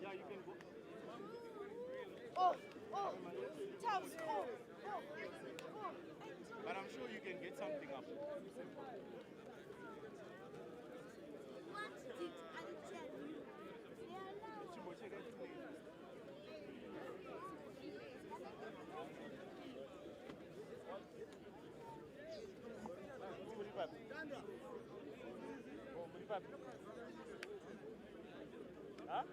Yeah, you can go. Tops. But I'm sure you can get something up. Huh?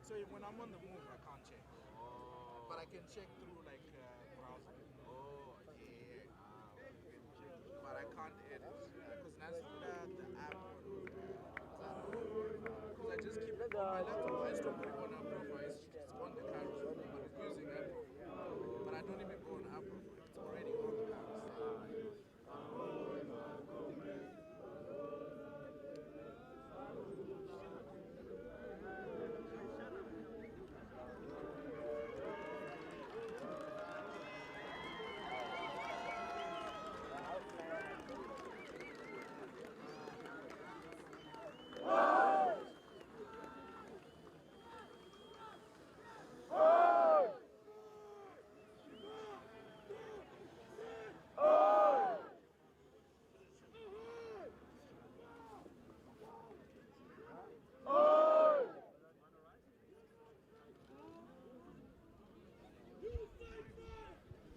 So when I'm on the move, I can't check. But I can check through like browser. But I can't edit because that's the app. Because I just keep it on my laptop. I still put it on App Profile. It's on the camera, but it's using App Profile. But I don't even go on App Profile. It's already on the camera.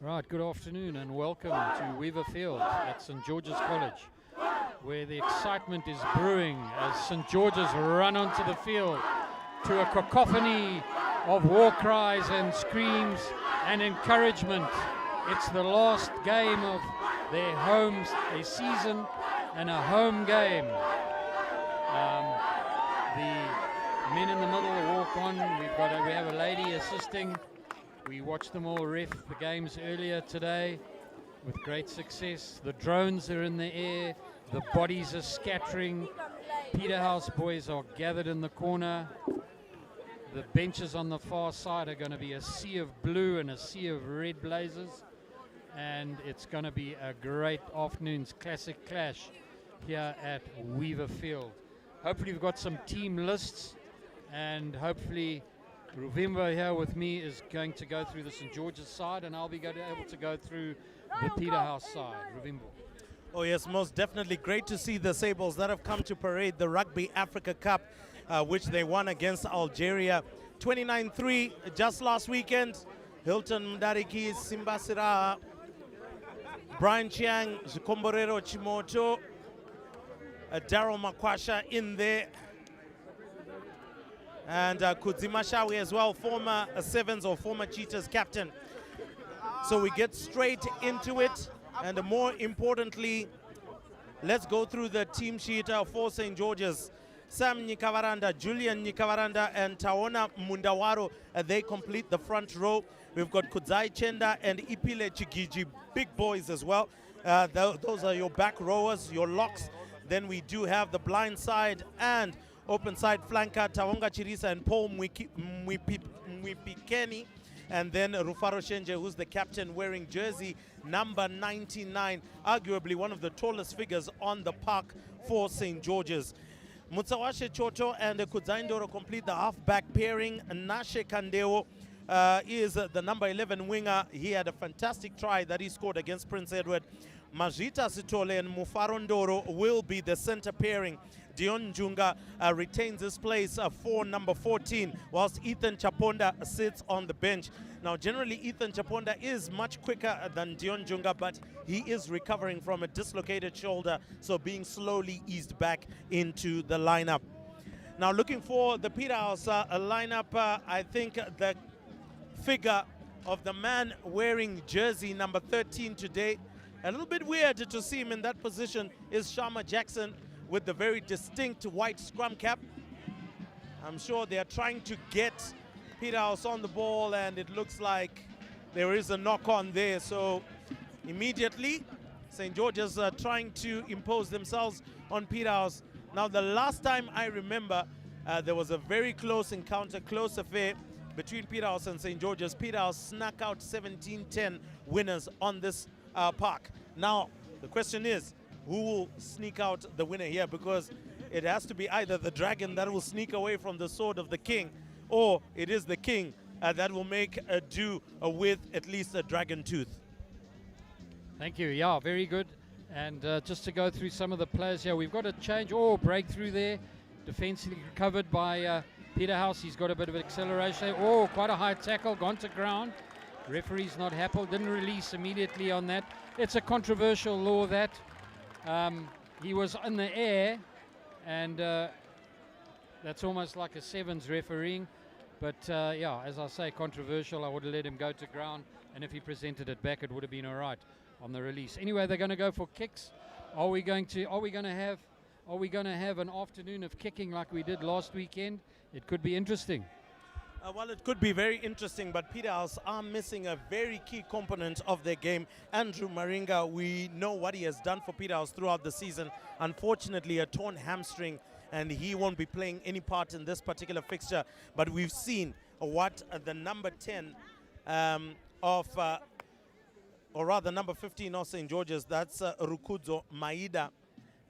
Right, good afternoon and welcome to Weaver Field at St. George's College, where the excitement is brewing as St. George's run onto the field to a cacophony of war cries and screams and encouragement. It's the last game of their season and a home game. The Men in the middle walk on. We have a lady assisting. We watched them all ref the games earlier today with great success. The drones are in the air. The bodies are scattering. Peterhouse boys are gathered in the corner. The benches on the far side are going to be a sea of blue and a sea of red blazers. And it's going to be a great afternoon's classic clash here at Weaver Field. Hopefully we've got some team lists, and hopefully Ruvimbo here with me is going to go through the St. George's side, and I'll be able to go through the Peterhouse side. Ruvimbo. Oh yes, most definitely. Great to see the Sables that have come to parade the Rugby Africa Cup, which they won against Algeria 29-3 just last weekend. Hilton Mdariki, Simba Siraha, Brian Chiang, Zikomborero Chimoto, Daryl Makwasha in there, and Kudzima Shawi as well, former Sevens or former Cheetahs captain. So we get straight into it, and more importantly, let's go through the team sheet for St. George's. Sam Nyikavaranda, Julian Nyikavaranda, and Taona Mundawaro, they complete the front row. We've got Kudzai Chenda and Ipile Chigiji, big boys as well. Those are your back rowers, your locks. Then we do have the blind side and open side flanker, Tawonga Chirisa and Paul Mwipikeni. And then Rufaro Shenje, who's the captain, wearing jersey number 99, arguably one of the tallest figures on the park for St. George's. Mutsawashe Choto and Kudzaindoro complete the half-back pairing. Nashe Kandeo is the number 11 winger. He had a fantastic try that he scored against Prince Edward. Majita Sitole and Mufarondoro will be the center pairing. Dion Junga retains his place for number 14, whilst Ethan Chaponda sits on the bench. Now, generally, Ethan Chaponda is much quicker than Dion Junga, but he is recovering from a dislocated shoulder, so being slowly eased back into the lineup. Now, looking for the Peterhouse lineup, I think the figure of the man wearing jersey number 13 today, a little bit weird to see him in that position, is Sharma Jackson with the very distinct white scrum cap. I'm sure they are trying to get Peterhouse on the ball, and it looks like there is a knock-on there. So immediately, St. George's are trying to impose themselves on Peterhouse. Now, the last time I remember, there was a very close encounter, close affair between Peterhouse and St. George's. Peterhouse snuck out 17-10 winners on this park. Now, the question is, who will sneak out the winner here? Because it has to be either the dragon that will sneak away from the sword of the king, or it is the king that will make a do with at least a dragon tooth. Thank you. Yeah, very good. And just to go through some of the players here, we've got a change. Oh, breakthrough there. Defensively recovered by Peterhouse. He's got a bit of acceleration there. Oh, quite a high tackle, gone to ground. Referee's not happy, didn't release immediately on that. It's a controversial law that. He was in the air, and that's almost like a sevens refereeing. But yeah, as I say, controversial. I would have let him go to ground, and if he presented it back, it would have been all right on the release. Anyway, they're going to go for kicks. Are we going to have an afternoon of kicking like we did last weekend? It could be interesting. Well, it could be very interesting, but Peterhouse are missing a very key component of their game. Andrew Maringa, we know what he has done for Peterhouse throughout the season. Unfortunately, a torn hamstring, and he won't be playing any part in this particular fixture. But we've seen what the number 10 or rather number 15 of St. George's, that's Rukudzo Maida.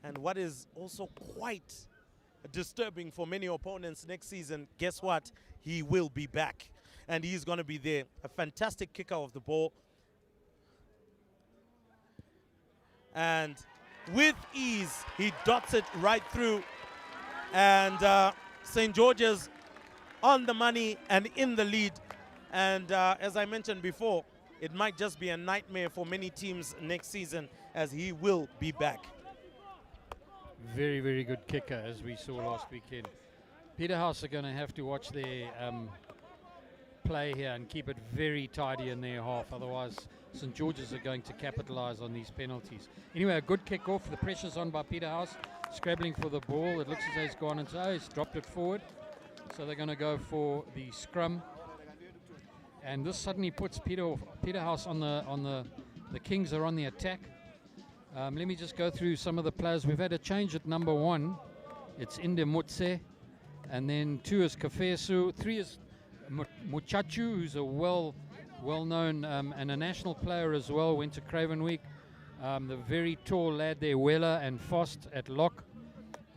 And what is also quite disturbing for many opponents next season, guess what? He will be back, and he's going to be there. A fantastic kicker of the ball. And with ease, he dots it right through. And St. George's on the money and in the lead. And as I mentioned before, it might just be a nightmare for many teams next season, as he will be back. Very, very good kicker, as we saw last weekend. Peterhouse are going to have to watch their play here and keep it very tidy in their half. Otherwise, St. George's are going to capitalize on these penalties. Anyway, a good kick off. The pressure's on by Peterhouse. Scrabbling for the ball. It looks as though he's gone into, he's dropped it forward. So they're going to go for the scrum. And this suddenly puts Peterhouse on the Kings are on the attack. Let me just go through some of the players. We've had a change at number 1. It's Inde Mutse. And then 2 is Kafesu. 3 is Muchachu, who's a well-known and a national player as well. Went to Craven Week. The very tall lad there, Weller and Fost at lock.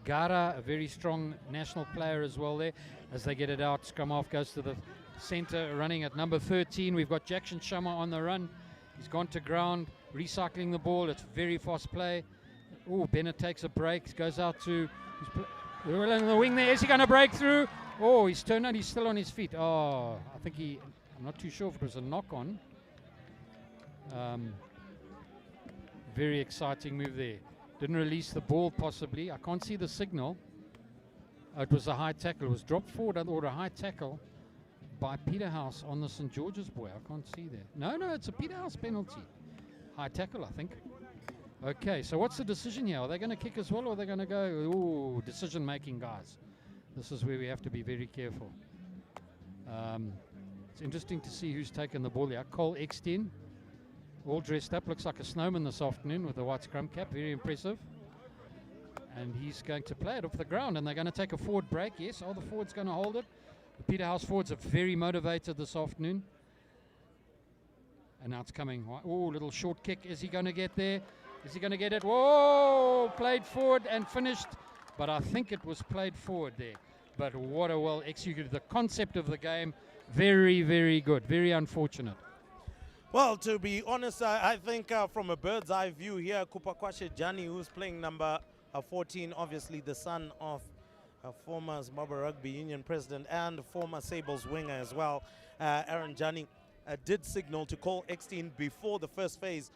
Gara, a very strong national player as well there. As they get it out, scrum half goes to the centre, running at number 13. We've got Jackson Shama on the run. He's gone to ground, recycling the ball. It's very fast play. Oh, Bennett takes a break, goes out to Well in the wing there. Is he going to break through? Oh, he's turned out. He's still on his feet. Oh, I think I'm not too sure if it was a knock on. Very exciting move there. Didn't release the ball possibly. I can't see the signal. It was a high tackle. It was dropped forward or a high tackle by Peterhouse on the St. George's boy. I can't see there. No, it's a Peterhouse penalty. High tackle, I think. Okay, so what's the decision here? Are they going to kick as well, or are they going to go? Ooh, decision making, guys. This is where we have to be very careful. It's interesting to see who's taken the ball here. Cole Extin, all dressed up, looks like a snowman this afternoon with a white scrum cap. Very impressive. And he's going to play it off the ground, and they're going to take a forward break. Yes, the forward's going to hold it. The Peterhouse forwards are very motivated this afternoon. And now it's coming. Oh, little short kick. Is he going to get there? Is he going to get it? Whoa! Played forward and finished. But I think it was played forward there. But what a well executed. The concept of the game, very, very good. Very unfortunate. Well, to be honest, I think from a bird's eye view here, Kupakwashe Jani, who's playing number 14, obviously the son of former Zimbabwe Rugby Union president and former Sables winger as well, Aaron Jani, did signal to call Extin before the first phase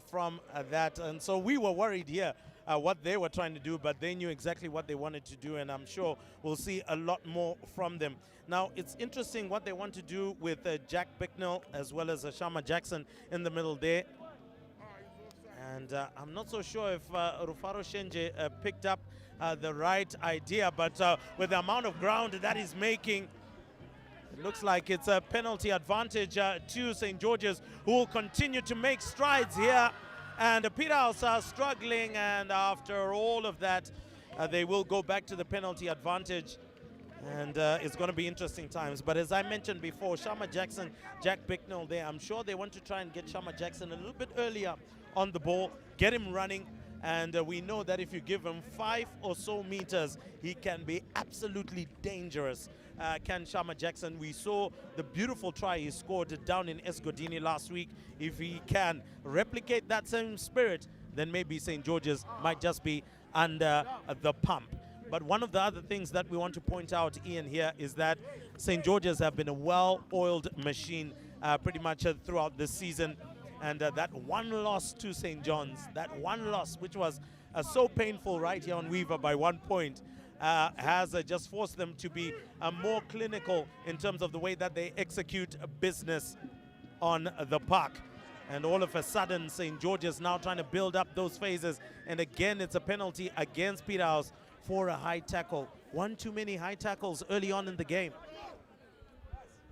from that. And so we were worried here what they were trying to do, but they knew exactly what they wanted to do, and I'm sure we'll see a lot more from them. Now, it's interesting what they want to do with Jack Bicknell as well as Shama Jackson in the middle there. And I'm not so sure if Rufaro Shenje picked up the right idea, but with the amount of ground that he's making, it looks like it's a penalty advantage to St. George's, who will continue to make strides here. And Peterhouse are struggling, and after all of that, they will go back to the penalty advantage. And it's going to be interesting times. But as I mentioned before, Shama Jackson, Jack Bicknell there, I'm sure they want to try and get Shama Jackson a little bit earlier on the ball, get him running. And we know that if you give him 5 or so meters, he can be absolutely dangerous. Can Shama Jackson? We saw the beautiful try he scored down in Esgodini last week. If he can replicate that same spirit, then maybe St. George's might just be under the pump. But one of the other things that we want to point out, Ian, here is that St. George's have been a well-oiled machine pretty much throughout this season. And that one loss to St. John's, that one loss, which was so painful right here on Weaver by 1 point, has just forced them to be more clinical in terms of the way that they execute business on the park. And all of a sudden, St. George's now trying to build up those phases. And again, it's a penalty against Peterhouse for a high tackle. One too many high tackles early on in the game.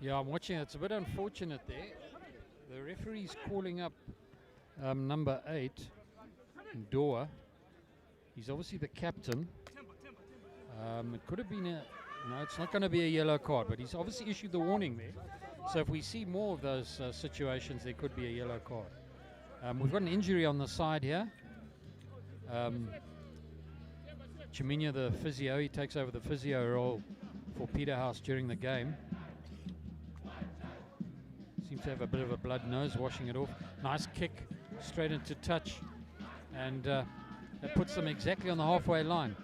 Yeah, I'm watching. It's a bit unfortunate there. The referee's calling up number 8, Doa. He's obviously the captain. It could have been no, it's not going to be a yellow card, but he's obviously issued the warning there. So if we see more of those situations, there could be a yellow card. We've got an injury on the side here. Chiminya, the physio, he takes over the physio role for Peterhouse during the game. Seems to have a bit of a blood nose, washing it off. Nice kick, straight into touch. And that puts them exactly on the halfway line.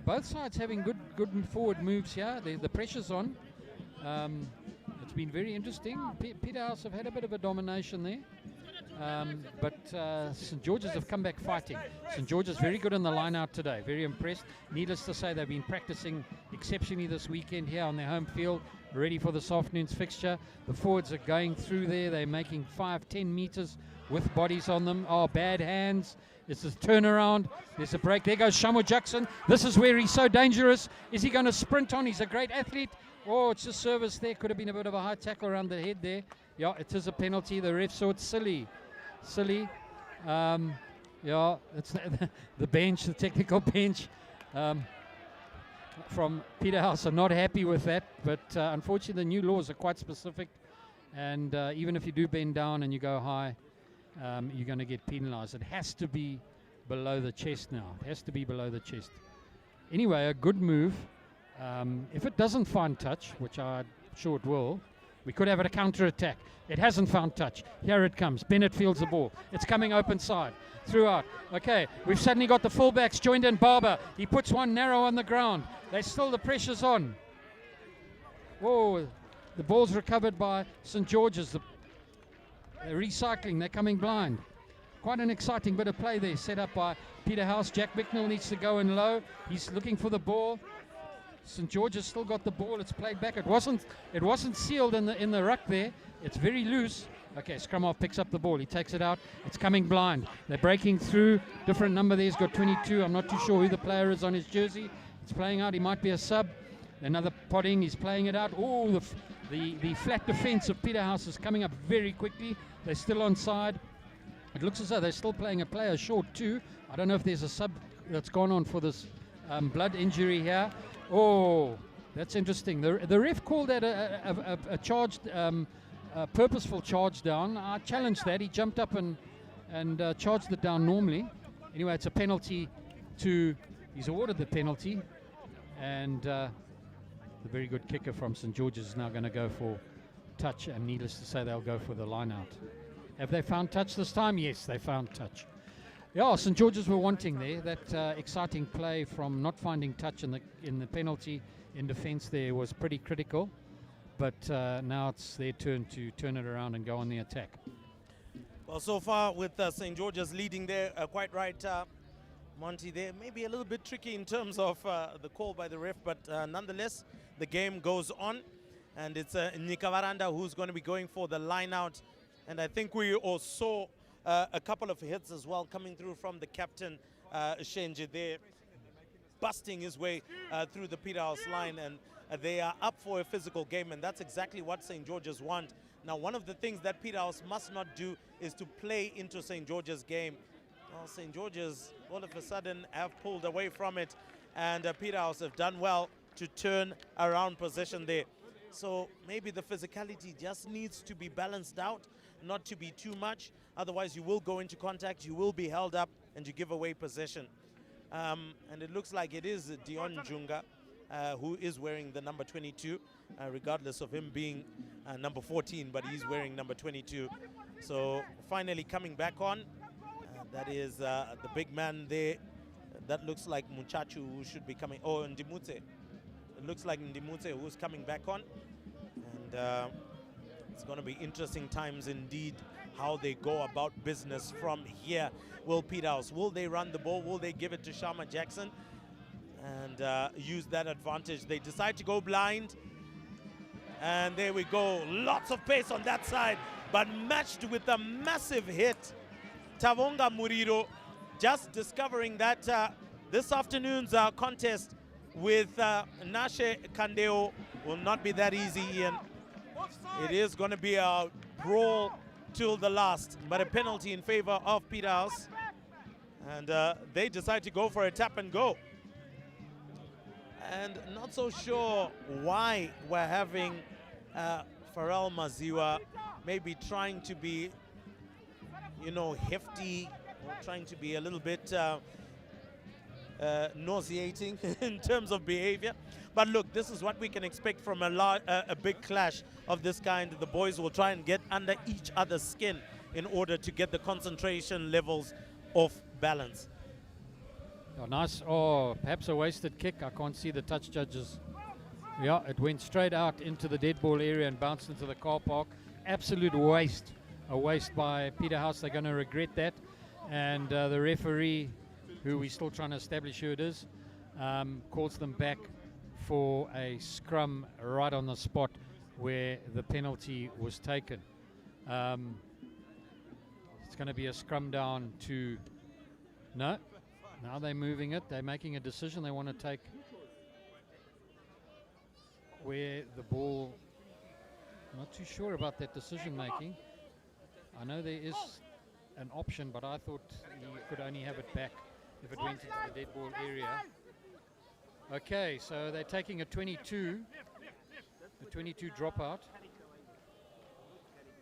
Both sides having good forward moves here. The pressure's on. It's been very interesting. Peterhouse have had a bit of a domination there. But St. George's have come back fighting. St. George's very good in the line out today. Very impressed. Needless to say, they've been practicing exceptionally this weekend here on their home field, ready for this afternoon's fixture. The forwards are going through there. They're making 5-10 meters with bodies on them. Oh, bad hands. It's a turnaround. There's a break. There goes Shamo Jackson. This is where he's so dangerous. Is he going to sprint on? He's a great athlete. Oh, it's a service there. Could have been a bit of a high tackle around the head there. Yeah, it is a penalty. The ref saw it silly. Yeah, it's the bench, the technical bench from Peterhouse are not happy with that. But unfortunately, the new laws are quite specific. And even if you do bend down and you go high, you're going to get penalized. It has to be below the chest now. It has to be below the chest. Anyway, a good move. If it doesn't find touch, which I'm sure it will, we could have a counter-attack. It hasn't found touch. Here it comes. Bennett fields the ball. It's coming open side. Throughout. Okay, we've suddenly got the fullbacks joined in. Barber. He puts one narrow on the ground. The pressure's on. Whoa, the ball's recovered by St. George's. They're recycling. They're coming blind. Quite an exciting bit of play there set up by Peterhouse. Jack Bicknell needs to go in low. He's looking for the ball. St. George's still got the ball. It's played back. It wasn't sealed in the ruck there. It's very loose. Okay, Scrum-Off picks up the ball. He takes it out. It's coming blind. They're breaking through. Different number there. He's got 22. I'm not too sure who the player is on his jersey. It's playing out. He might be a sub. Another potting. He's playing it out. Oh, the flat defense of Peterhouse is coming up very quickly. They're still onside. It looks as though they're still playing a player short too. I don't know if there's a sub that's gone on for this blood injury here. Oh, that's interesting. The ref called that a charged, purposeful charge down. I challenged that. He jumped up and charged it down normally. Anyway, it's a penalty he's awarded the penalty. And the very good kicker from St. George's is now going to go for touch. And needless to say, they'll go for the line out. Have they found touch this time? Yes, they found touch. Yeah, St. George's were wanting there. That exciting play from not finding touch in the penalty in defence there was pretty critical. But now it's their turn to turn it around and go on the attack. Well, so far with St. George's leading there, quite right, Monty, there may be a little bit tricky in terms of the call by the ref, but nonetheless, the game goes on. And it's Nikavaranda who's going to be going for the line out. And I think we also saw a couple of hits as well coming through from the captain, Shenje there, busting his way through the Peterhouse line. And they are up for a physical game, and that's exactly what St. George's want. Now, one of the things that Peterhouse must not do is to play into St. George's game. Well, St. George's all of a sudden have pulled away from it, and Peterhouse have done well to turn around possession there. So maybe the physicality just needs to be balanced out, not to be too much. Otherwise, you will go into contact, you will be held up, and you give away possession. And it looks like it is Dion Junga who is wearing the number 22, regardless of him being number 14, but he's wearing number 22. So finally coming back on, that is the big man there. That looks like Muchachu, who should be coming. Oh, Ndimute. It looks like Ndimute who's coming back on. And it's going to be interesting times indeed how they go about business from here. Will Peterhouse, will they run the ball? Will they give it to Shama Jackson and use that advantage? They decide to go blind. And there we go. Lots of pace on that side, but matched with a massive hit. Tavonga Muriro just discovering that this afternoon's contest with Nashe Kandeo will not be that easy, Ian. It is going to be a brawl till the last, but a penalty in favor of Peterhouse. And they decide to go for a tap and go. And not so sure why we're having Pharrell Maziwa maybe trying to be, you know, hefty, or trying to be a little bit nauseating in terms of behavior. But look, this is what we can expect from a big clash of this kind. The boys will try and get under each other's skin in order to get the concentration levels off balance. Oh, nice. Oh, perhaps a wasted kick. I can't see the touch judges. Yeah, it went straight out into the dead ball area and bounced into the car park. Absolute waste. A waste by Peterhouse. They're going to regret that. And the referee, who we're still trying to establish who it is, calls them back for a scrum right on the spot where the penalty was taken. It's going to be a scrum down to No. Now they're moving it. They're making a decision. They want to take where the ball. Not too sure about that decision making. I know there is an option, but I thought he could only have it back if it went into the dead ball area. Okay, so they're taking a 22 dropout.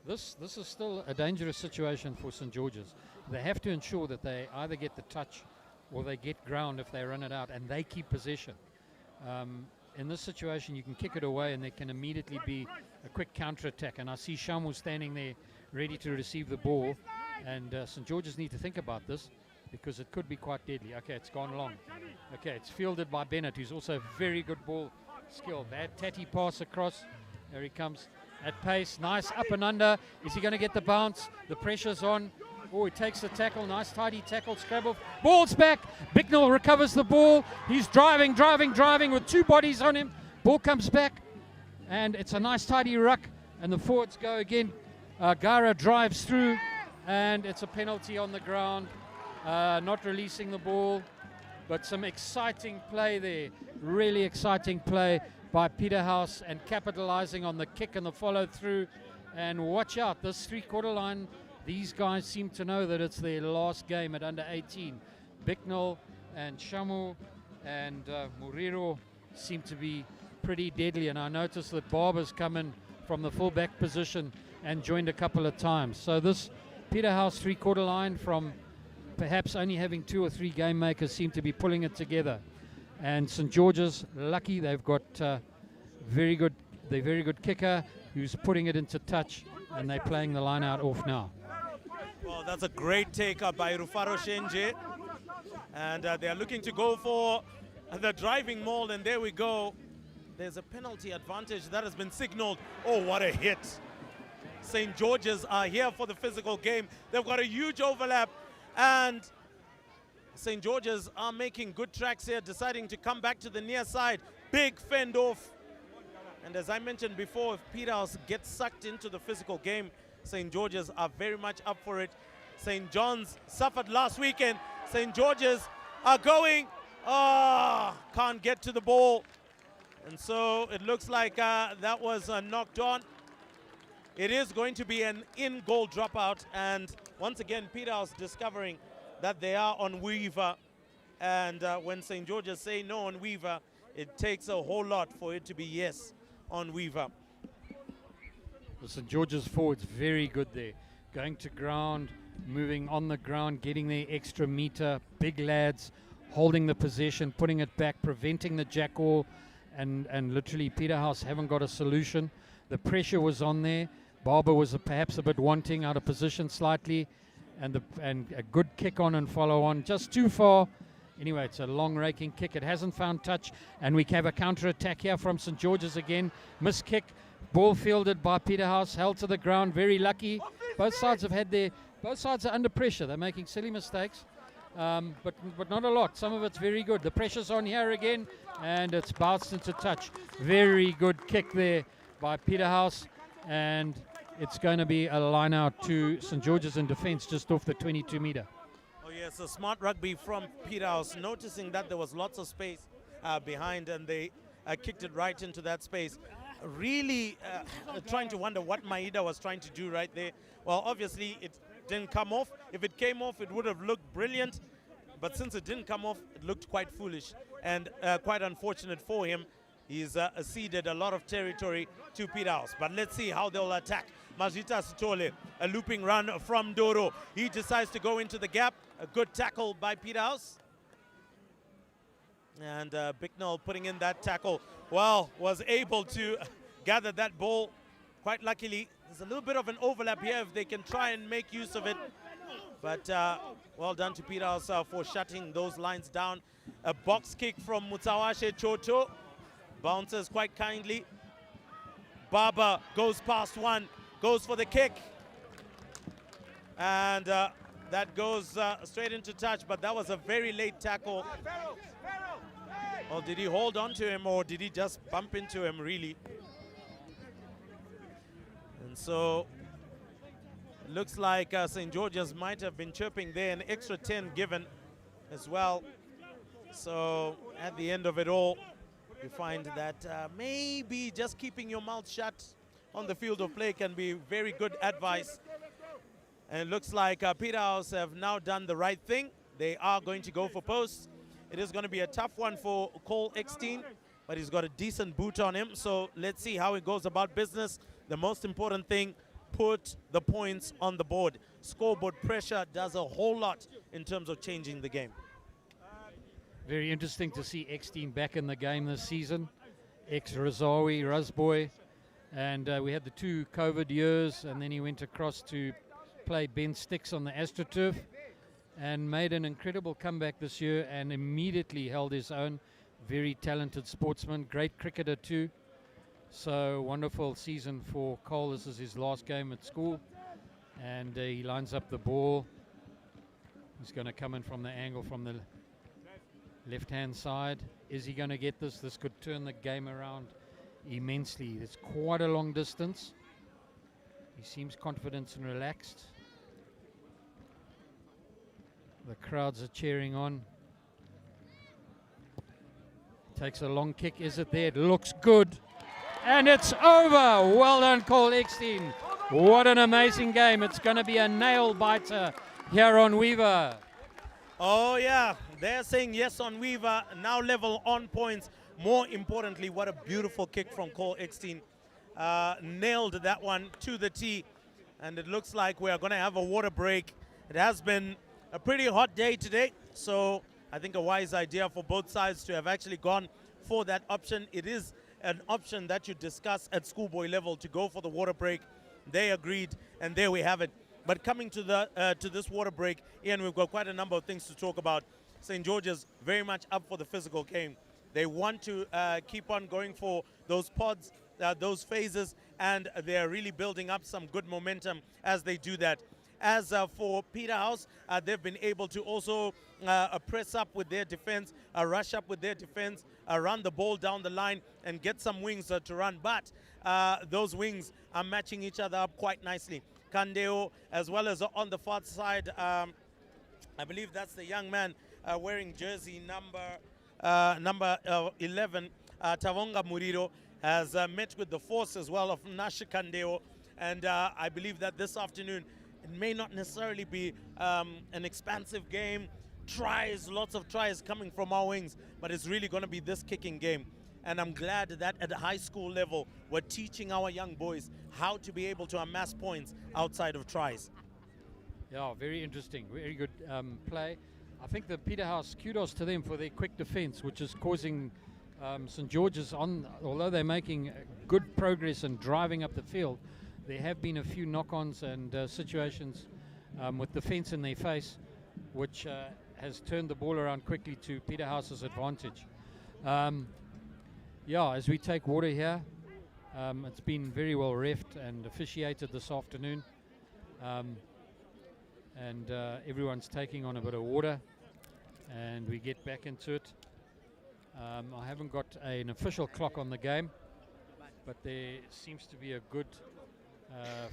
This is still a dangerous situation for St. George's. They have to ensure that they either get the touch or they get ground if they run it out, and they keep possession. In this situation, you can kick it away and there can immediately be a quick counter-attack. And I see Shamu standing there ready to receive the ball. And St. George's need to think about this because it could be quite deadly. Okay, it's gone long. Okay, it's fielded by Bennett, who's also very good ball skill. That tatty pass across. There he comes at pace. Nice up and under. Is he going to get the bounce? The pressure's on. Oh, he takes the tackle. Nice tidy tackle. Scrabble. Ball's back. Bicknell recovers the ball. He's driving with two bodies on him. Ball comes back. And it's a nice tidy ruck. And the forwards go again. Gara drives through. And it's a penalty on the ground. Not releasing the ball. But some exciting play there. Really exciting play by Peterhouse. And capitalizing on the kick and the follow through. And watch out. This three-quarter line. These guys seem to know that it's their last game at under 18. Bicknell and Shamu and Muriro seem to be pretty deadly. And I noticed that Barber's come in from the fullback position and joined a couple of times. So this Peterhouse three-quarter line, from perhaps only having 2 or 3 game makers, seem to be pulling it together. And St. George's, lucky, they've got the very good kicker who's putting it into touch, and they're playing the line out off now. Well, that's a great take up by Rufaro Shenje. And they're looking to go for the driving mold, and there we go. There's a penalty advantage that has been signaled. Oh, what a hit. St. George's are here for the physical game. They've got a huge overlap, and St. George's are making good tracks here, deciding to come back to the near side. Big fend off. And as I mentioned before, if Peterhouse gets sucked into the physical game, St. George's are very much up for it. St. John's suffered last weekend. St. George's are going. Can't get to the ball. And so it looks like that was knocked on. It is going to be an in-goal dropout. And once again, Peterhouse discovering that they are on Weaver. And when St. George's say no on Weaver, it takes a whole lot for it to be yes on Weaver. The St. George's forwards very good there. Going to ground, moving on the ground, getting their extra meter. Big lads holding the possession, putting it back, preventing the jackal. And literally Peterhouse haven't got a solution. The pressure was on there. Barber was perhaps a bit wanting, out of position slightly. And a good kick on and follow on. Just too far. Anyway, it's a long raking kick. It hasn't found touch. And we have a counter-attack here from St. George's again. Missed kick. Ball fielded by Peterhouse, held to the ground, very lucky. Both sides are under pressure. They're making silly mistakes, but not a lot. Some of it's very good. The pressure's on here again, and it's bounced into touch. Very good kick there by Peterhouse, and it's going to be a line out to St. George's in defense just off the 22 meter. Oh yes, a smart rugby from Peterhouse, noticing that there was lots of space behind, and they kicked it right into that space. Really trying to wonder what Maida was trying to do right there. Well, obviously it didn't come off. If it came off, it would have looked brilliant. But since it didn't come off, it looked quite foolish and quite unfortunate for him. He's ceded a lot of territory to Peterhouse. But let's see how they'll attack. Majita Sitole, a looping run from Doro. He decides to go into the gap. A good tackle by Peterhouse. And Bicknell putting in that tackle. Well, was able to gather that ball quite luckily. There's a little bit of an overlap here if they can try and make use of it. But well done to Peterhouse for shutting those lines down. A box kick from Mutsawashe Choto. Bounces quite kindly. Baba goes past one, goes for the kick. And that goes straight into touch, but that was a very late tackle. Or did he hold on to him, or did he just bump into him, really? And so it looks like St. George's might have been chirping there, an extra 10 given. as well. So at the end of it all, you find that maybe just keeping your mouth shut on the field of play can be very good advice. And it looks like Peterhouse have now done the right thing. They are going to go for posts. It is going to be a tough one for Cole Eckstein, but he's got a decent boot on him. So let's see how he goes about business. The most important thing, put the points on the board. Scoreboard pressure does a whole lot in terms of changing the game. Very interesting to see Eckstein back in the game this season. Ex-Razawi, Razboy. And we had the 2 COVID years, and then he went across to play Ben Sticks on the AstroTurf and made an incredible comeback this year and immediately held his own. Very talented sportsman, great cricketer too. So wonderful season for Cole. This is his last game at school, and he lines up the ball. He's going to come in from the angle from the left-hand side. Is he going to get this? This could turn the game around immensely. It's quite a long distance. He seems confident and relaxed. The crowds are cheering on. Takes a long kick. Is it there? It looks good. And it's over. Well done, Cole Eckstein. What an amazing game. It's going to be a nail biter here on Weaver. Oh, yeah. They're saying yes on Weaver. Now level on points. More importantly, what a beautiful kick from Cole Eckstein. Nailed that one to the tee. And it looks like we are going to have a water break. It has been a pretty hot day today. So I think a wise idea for both sides to have actually gone for that option. It is an option that you discuss at schoolboy level to go for the water break. They agreed, and there we have it. But coming to the to this water break, Ian, we've got quite a number of things to talk about. St. George's very much up for the physical game. They want to keep on going for those pods, those phases, and they're really building up some good momentum as they do that. As for Peterhouse, they've been able to also press up with their defense, rush up with their defense, run the ball down the line and get some wings to run. But those wings are matching each other up quite nicely. Kandeo, as well as on the far side, I believe that's the young man wearing jersey number 11, Tavonga Muriro, has met with the force as well of Nash Kandeo. And I believe that this afternoon, it may not necessarily be an expansive game, tries, lots of tries coming from our wings, but it's really going to be this kicking game. And I'm glad that at the high school level, we're teaching our young boys how to be able to amass points outside of tries. Yeah, very interesting, very good play. I think the Peterhouse, kudos to them for their quick defense, which is causing St. George's, although they're making good progress and driving up the field, there have been a few knock-ons and situations with defense in their face, which has turned the ball around quickly to Peterhouse's advantage. Yeah, as we take water here, it's been very well reffed and officiated this afternoon. And everyone's taking on a bit of water, and we get back into it. I haven't got an official clock on the game, but there seems to be a good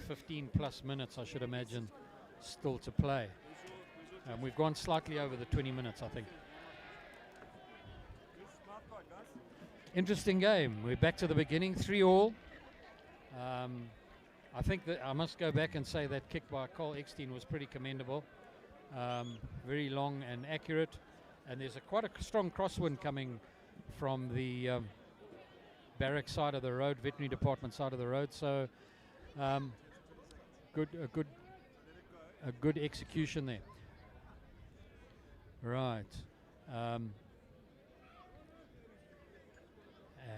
15 plus minutes, I should imagine, still to play. We've gone slightly over the 20 minutes, I think. Interesting game. We're back to the beginning, 3-all. I think that I must go back and say that kick by Cole Eckstein was pretty commendable. Very long and accurate. And there's quite a strong crosswind coming from the barrack side of the road, veterinary department side of the road. So a good execution there. Right.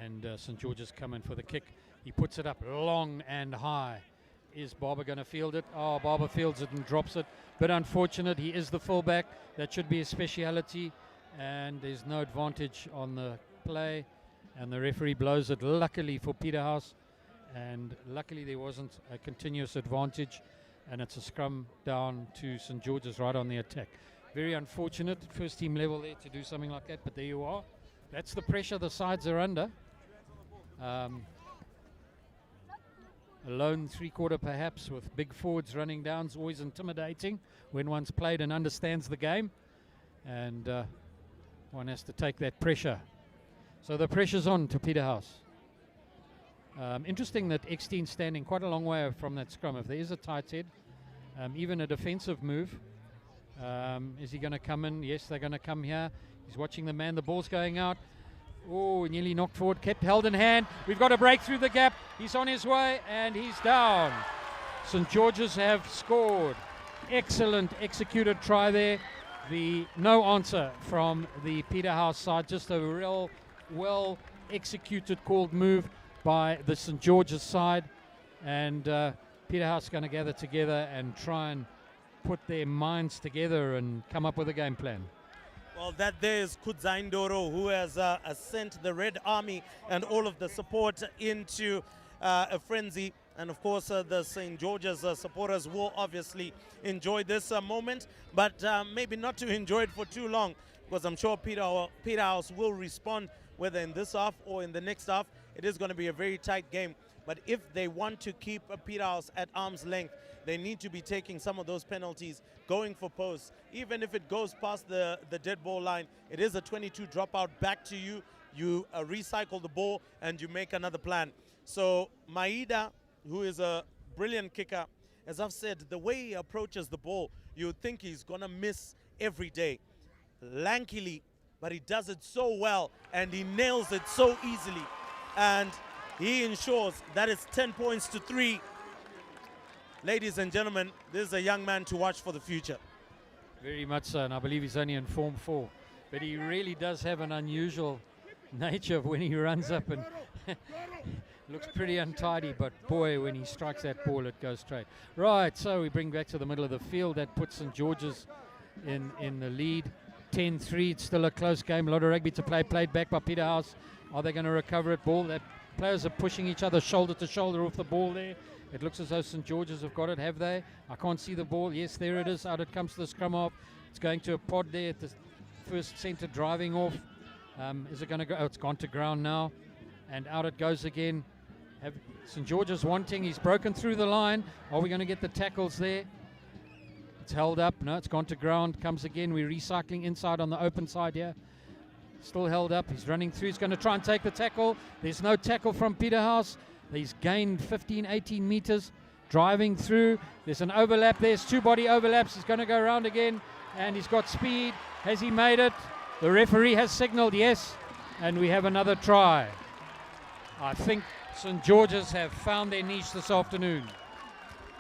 And St. George's coming for the kick. He puts it up long and high. Is Barber going to field it? Oh, Barber fields it and drops it. But unfortunate, he is the fullback. That should be his speciality. And there's no advantage on the play. And the referee blows it, luckily for Peterhouse. And luckily there wasn't a continuous advantage. And it's a scrum down to St. George's right on the attack. Very unfortunate, first team level there to do something like that. But there you are. That's the pressure the sides are under. A lone three-quarter perhaps with big forwards running down is always intimidating when one's played and understands the game. and one has to take that pressure. So the pressure's on to Peterhouse. Interesting that Eckstein's standing quite a long way from that scrum. If there is a tight head, even a defensive move, is he going to come in? Yes, they're going to come here. He's watching the man. The ball's going out. Oh, nearly knocked forward, kept held in hand. We've got to break through the gap. He's on his way and he's down. St. George's have scored. Excellent executed try there. No answer from the Peterhouse side. Just a real well executed called move by the St. George's side. And Peterhouse going to gather together and try and put their minds together and come up with a game plan. Well, that there is Kudzaindoro, who has sent the Red Army and all of the support into a frenzy. And of course, the St. George's supporters will obviously enjoy this moment, but maybe not to enjoy it for too long, because I'm sure Peterhouse will respond, whether in this half or in the next half. It is going to be a very tight game. But if they want to keep Peterhouse at arm's length, they need to be taking some of those penalties, going for posts. Even if it goes past the dead ball line, it is a 22 dropout back to you. You recycle the ball and you make another plan. So Maida, who is a brilliant kicker, as I've said, the way he approaches the ball, you would think he's going to miss every day. Lankily, but he does it so well and he nails it so easily. And he ensures that it's 10 points to 3. Ladies and gentlemen, this is a young man to watch for the future. Very much so, and I believe he's only in Form 4. But he really does have an unusual nature when he runs up and looks pretty untidy, but boy, when he strikes that ball, it goes straight. Right, so we bring back to the middle of the field. That puts St. George's in the lead. 10-3, it's still a close game. A lot of rugby to play, played back by Peterhouse. Are they going to recover it? Ball, that players are pushing each other shoulder to shoulder off the ball there. It looks as though St. George's have got it, have they? I can't see the ball. Yes, there it is. Out it comes to the scrum off. It's going to a pod there at the first centre, driving off. Is it going to go? Oh, it's gone to ground now. And out it goes again. Have St. George's wanting. He's broken through the line. Are we going to get the tackles there? It's held up. No, it's gone to ground. Comes again. We're recycling inside on the open side here. Still held up. He's running through. He's going to try and take the tackle. There's no tackle from Peterhouse. He's gained 15, 18 meters. Driving through. There's an overlap. There's two body overlaps. He's going to go around again. And he's got speed. Has he made it? The referee has signaled yes. And we have another try. I think St. George's have found their niche this afternoon.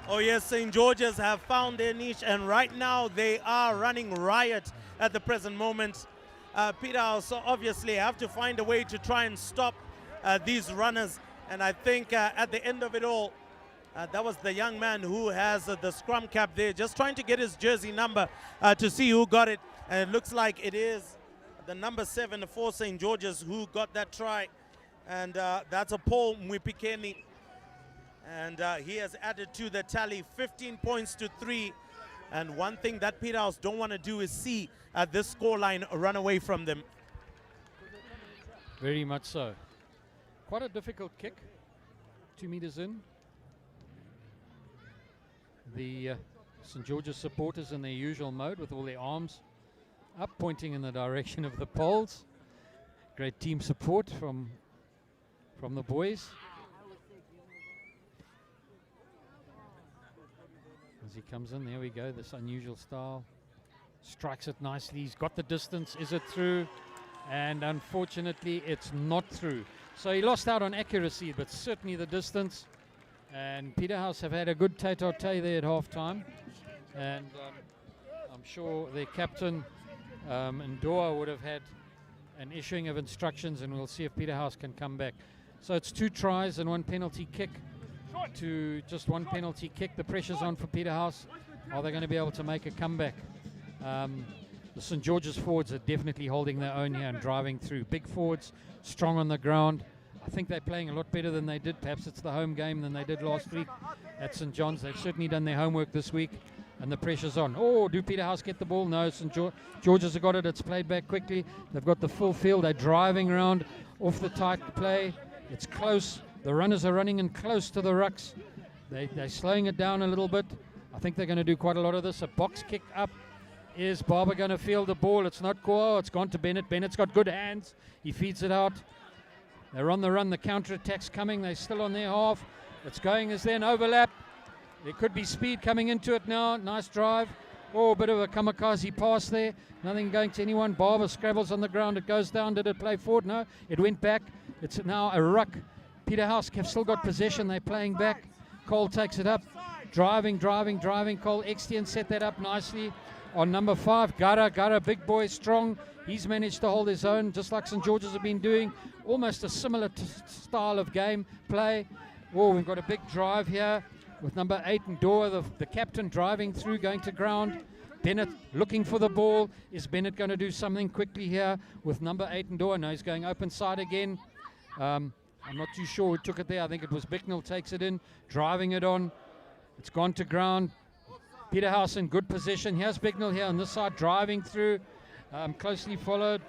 Oh yes, St. George's have found their niche, and right now they are running riot at the present moment. Peterhouse obviously have to find a way to try and stop these runners, and I think at the end of it all, that was the young man who has the scrum cap there, just trying to get his jersey number to see who got it, and it looks like it is the number 7 for St. George's who got that try, and that's a Paul Mwipikeni. And he has added to the tally 15 points to 3. And one thing that Peterhouse don't want to do is see this scoreline run away from them. Very much so. Quite a difficult kick. 2 meters in. The St. George's supporters in their usual mode with all their arms up, pointing in the direction of the poles. Great team support from the boys. As he comes in, there we go, this unusual style. Strikes it nicely, he's got the distance. Is it through? And unfortunately, it's not through. So he lost out on accuracy, but certainly the distance. And Peterhouse have had a good tete-a-tete there at half-time. And I'm sure their captain, Ndoa, would have had an issuing of instructions, and we'll see if Peterhouse can come back. So it's 2 tries and 1 penalty kick. To just 1 penalty kick. The pressure's on for Peterhouse. Are they going to be able to make a comeback? The St. George's forwards are definitely holding their own here and driving through. Big forwards, strong on the ground. I think they're playing a lot better than they did. Perhaps it's the home game than they did last week at St. John's. They've certainly done their homework this week, and the pressure's on. Oh, do Peterhouse get the ball? No, St. George's have got it. It's played back quickly. They've got the full field. They're driving around off the tight play. It's close. The runners are running in close to the rucks. They're slowing it down a little bit. I think they're going to do quite a lot of this. A box kick up. Is Barber going to field the ball? It's not Koa. It's gone to Bennett. Bennett's got good hands. He feeds it out. They're on the run. The counter-attack's coming. They're still on their half. It's going as then overlap. There could be speed coming into it now. Nice drive. Oh, a bit of a kamikaze pass there. Nothing going to anyone. Barber scrabbles on the ground. It goes down. Did it play forward? No. It went back. It's now a ruck. Peterhouse have still got possession. They're playing back. Cole takes it up. Driving. Cole Extian set that up nicely on number 5. Gara, big boy, strong. He's managed to hold his own, just like St. George's have been doing. Almost a similar style of game play. Oh, we've got a big drive here with number 8 and Ndor, the captain, driving through, going to ground. Bennett looking for the ball. Is Bennett going to do something quickly here with number 8 and Ndor? No, he's going open side again. I'm not too sure who took it there. I think it was Bicknell takes it in, driving it on. It's gone to ground. Peterhouse in good position. Here's Bicknell here on this side, driving through, closely followed.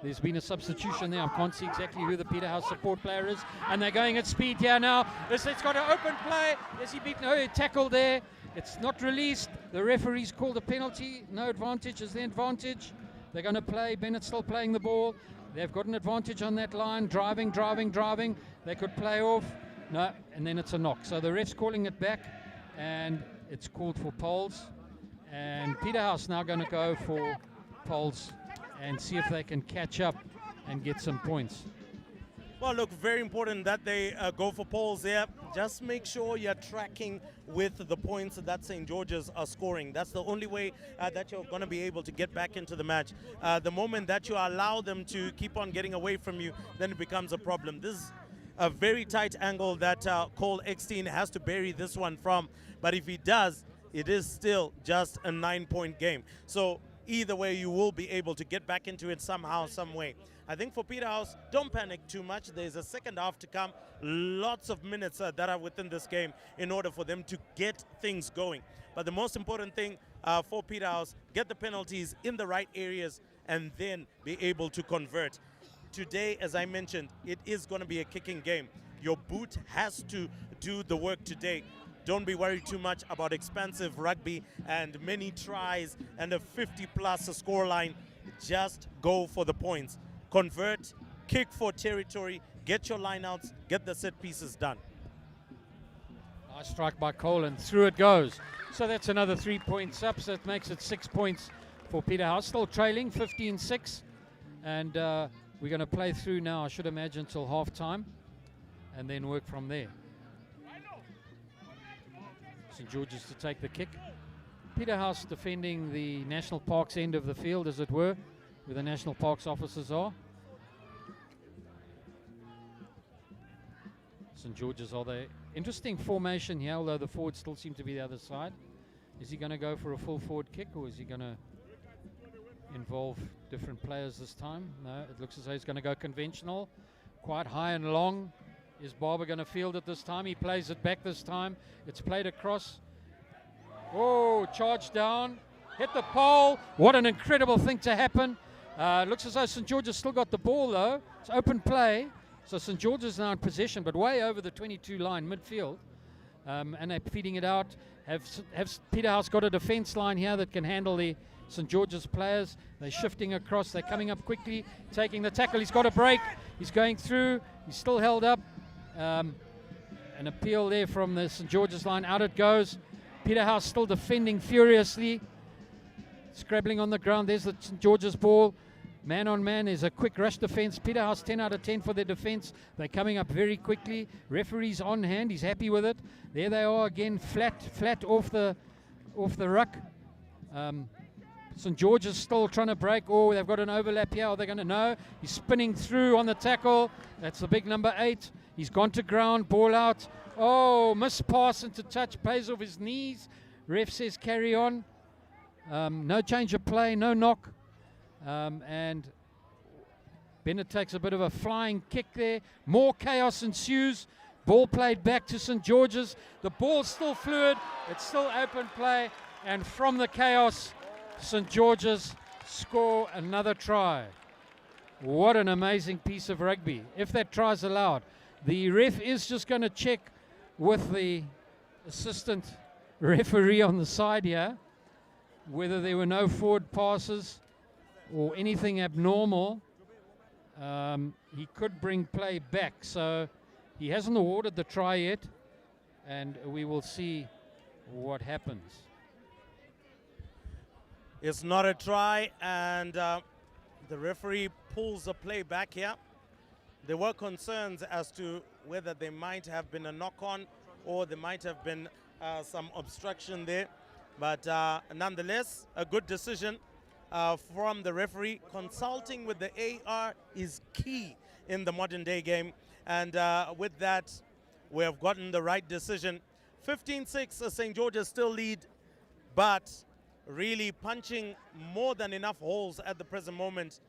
There's been a substitution there. I can't see exactly who the Peterhouse support player is. And they're going at speed here now. It's got an open play. Is he beaten? Oh, he tackled there. It's not released. The referee's called a penalty. No advantage. Is the advantage? They're going to play. Bennett's still playing the ball. They've got an advantage on that line. Driving. They could play off. No, and then it's a knock. So the ref's calling it back, and it's called for poles. And Peterhouse now going to go for poles and see if they can catch up and get some points. Well, look, very important that they go for poles there. Just make sure you're tracking with the points that St. George's are scoring. That's the only way that you're going to be able to get back into the match. The moment that you allow them to keep on getting away from you, then it becomes a problem. This is a very tight angle that Cole Exteen has to bury this one from. But if he does, it is still just a 9-point game. So either way, you will be able to get back into it somehow, some way. I think for Peterhouse, don't panic too much. There's a second half to come. Lots of minutes that are within this game in order for them to get things going. But the most important thing for Peterhouse, get the penalties in the right areas and then be able to convert. Today, as I mentioned, it is going to be a kicking game. Your boot has to do the work today. Don't be worried too much about expansive rugby and many tries and a 50-plus scoreline. Just go for the points. Convert, kick for territory, get your lineouts, get the set pieces done. Nice strike by Cole, and through it goes. So that's another 3 points up, so that makes it 6 points for Peterhouse. Still trailing, 15-6. And we're going to play through now, I should imagine, till half-time, and then work from there. St. George's to take the kick. Peterhouse defending the National Parks end of the field, as it were, where the National Parks offices are. St. George's are there. Interesting formation here, although the forwards still seem to be the other side. Is he going to go for a full forward kick, or is he going to involve different players this time? No, it looks as though he's going to go conventional, quite high and long. Is Barber going to field it this time? He plays it back this time. It's played across. Oh, charge down, hit the pole. What an incredible thing to happen. Looks as though St. George's still got the ball though. It's open play. So St. George's now in possession, but way over the 22 line midfield. And they're feeding it out. Have Peterhouse got a defense line here that can handle the St. George's players? They're shifting across. They're coming up quickly, taking the tackle. He's got a break. He's going through. He's still held up. An appeal there from the St. George's line. Out it goes. Peterhouse still defending furiously. Scrabbling on the ground. There's the St. George's ball. Man on man is a quick rush defense. Peterhouse 10 out of 10 for their defense. They're coming up very quickly. Referee's on hand. He's happy with it. There they are again, flat off the ruck. St. George's still trying to break. Oh, they've got an overlap here. Are they going to know? He's spinning through on the tackle. That's the big number 8. He's gone to ground. Ball out. Oh, missed pass into touch. Plays off his knees. Ref says carry on. No change of play. No knock. And Bennett takes a bit of a flying kick there. More chaos ensues. Ball played back to St. George's. The ball's still fluid. It's still open play. And from the chaos, St. George's score another try. What an amazing piece of rugby. If that try's allowed. The ref is just going to check with the assistant referee on the side here. whether there were no forward passes or anything abnormal, he could bring play back. So he hasn't awarded the try yet, and we will see what happens. It's not a try, and the referee pulls the play back here. There were concerns as to whether there might have been a knock-on or there might have been some obstruction there. But nonetheless, a good decision from the referee. Consulting with the AR is key in the modern day game. And with that, we have gotten the right decision. 15-6, St. George's still lead, but really punching more than enough holes at the present moment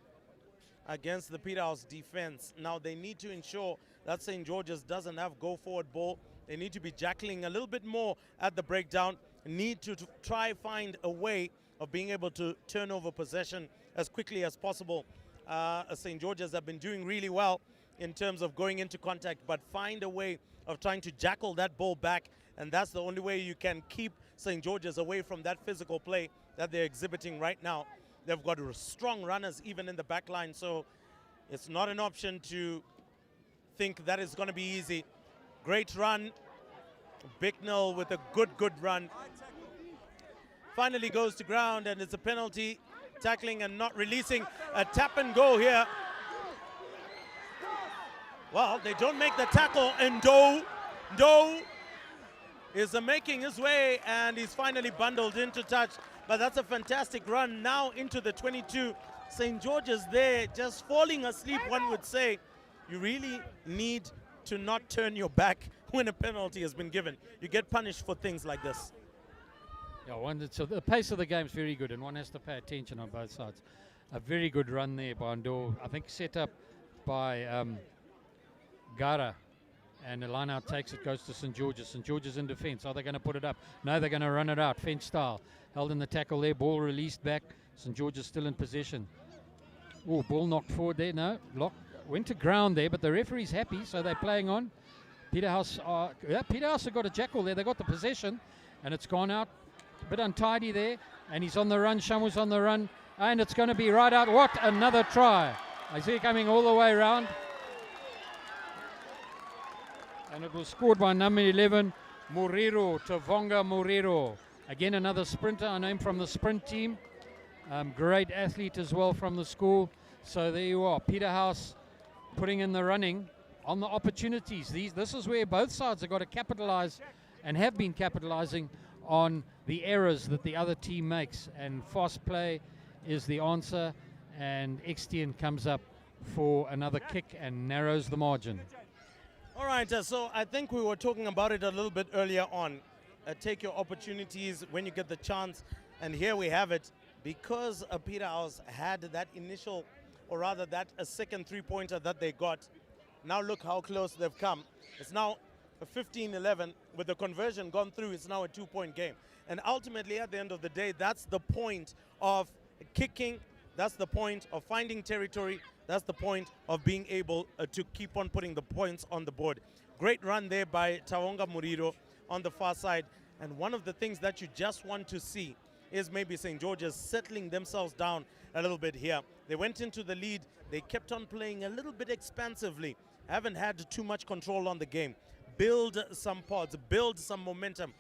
against the Peterhouse defense. Now they need to ensure that St. George's doesn't have go-forward ball. They need to be jackling a little bit more at the breakdown. Need to try find a way of being able to turn over possession as quickly as possible. St. George's have been doing really well in terms of going into contact, but find a way of trying to jackal that ball back, and that's the only way you can keep St. George's away from that physical play that they're exhibiting right now. They've got strong runners even in the back line, so it's not an option to think that it's going to be easy. Great run. Bicknell with a good run. Finally goes to ground, and it's a penalty. Tackling and not releasing. A tap and go here. Well, they don't make the tackle, and Doe is making his way, and he's finally bundled into touch. But that's a fantastic run now into the 22. St. George's there just falling asleep, one would say. You really need to not turn your back when a penalty has been given. You get punished for things like this. Yeah, so the pace of the game is very good, and one has to pay attention on both sides. A very good run there by Ndo, I think set up by Gara, and the line out takes it, goes to St. George's. St. George's in defence. Are they going to put it up? No, they're going to run it out, fence style. Held in the tackle there, ball released back. St. George's still in possession. Oh, ball knocked forward there. No, went to ground there, but the referee's happy, so they're playing on. Peterhouse have got a jackal there. They got the possession, and it's gone out. A bit untidy there, and he's on the run. Shamu's on the run, and it's going to be right out. What another try! I see it coming all the way around, and it was scored by number 11, Muriro, Tavonga Muriro. Again, another sprinter. I know him from the sprint team. Great athlete as well from the school. So there you are, Peterhouse putting in the running on the opportunities. This is where both sides have got to capitalize, and have been capitalizing on the errors that the other team makes. And fast play is the answer, and Extian comes up for another kick and narrows the margin. All right, so I think we were talking about it a little bit earlier on. Take your opportunities when you get the chance, and here we have it. Because Peterhouse had that initial, or rather that a second three-pointer that they got, now look how close they've come. It's now a 15-11. With the conversion gone through, it's now a 2-point game. And ultimately, at the end of the day, that's the point of kicking. That's the point of finding territory. That's the point of being able to keep on putting the points on the board. Great run there by Tavonga Muriro on the far side. And one of the things that you just want to see is maybe St. George's settling themselves down a little bit here. They went into the lead. They kept on playing a little bit expansively. Haven't had too much control on the game. Build some pods, build some momentum.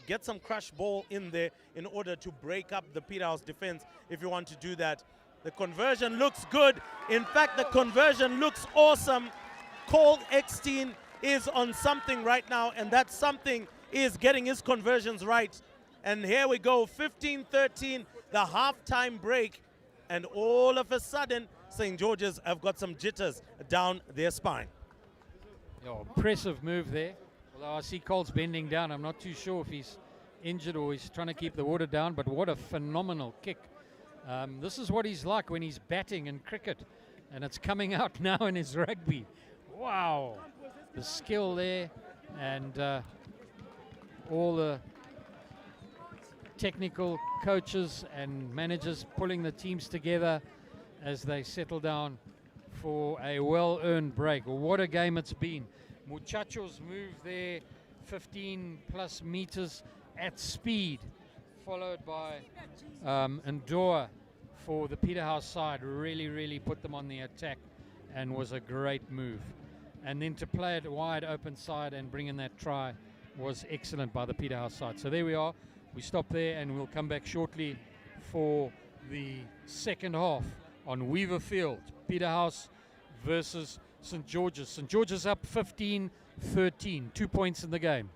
Get some crush ball in there in order to break up the Peterhouse defense if you want to do that. The conversion looks good. In fact, the conversion looks awesome. Cole Eckstein is on something right now, and that something is getting his conversions right. And here we go, 15-13, the halftime break. And all of a sudden, St. George's have got some jitters down their spine. Impressive move there. Although I see Cole's bending down. I'm not too sure if he's injured or he's trying to keep the water down, but what a phenomenal kick. This is what he's like when he's batting in cricket, and it's coming out now in his rugby. Wow. The skill there, and all the technical coaches and managers pulling the teams together as they settle down for a well-earned break. Well, what a game it's been. Muchachos move there 15 plus meters at speed. followed by Ndora for the Peterhouse side. Really put them on the attack and was a great move. And then to play it wide open side and bring in that try was excellent by the Peterhouse side. So there we are. We stop there and we'll come back shortly for the second half on Weaver Field. Peterhouse versus St. George's. St. George's up 15-13, 2 points in the game.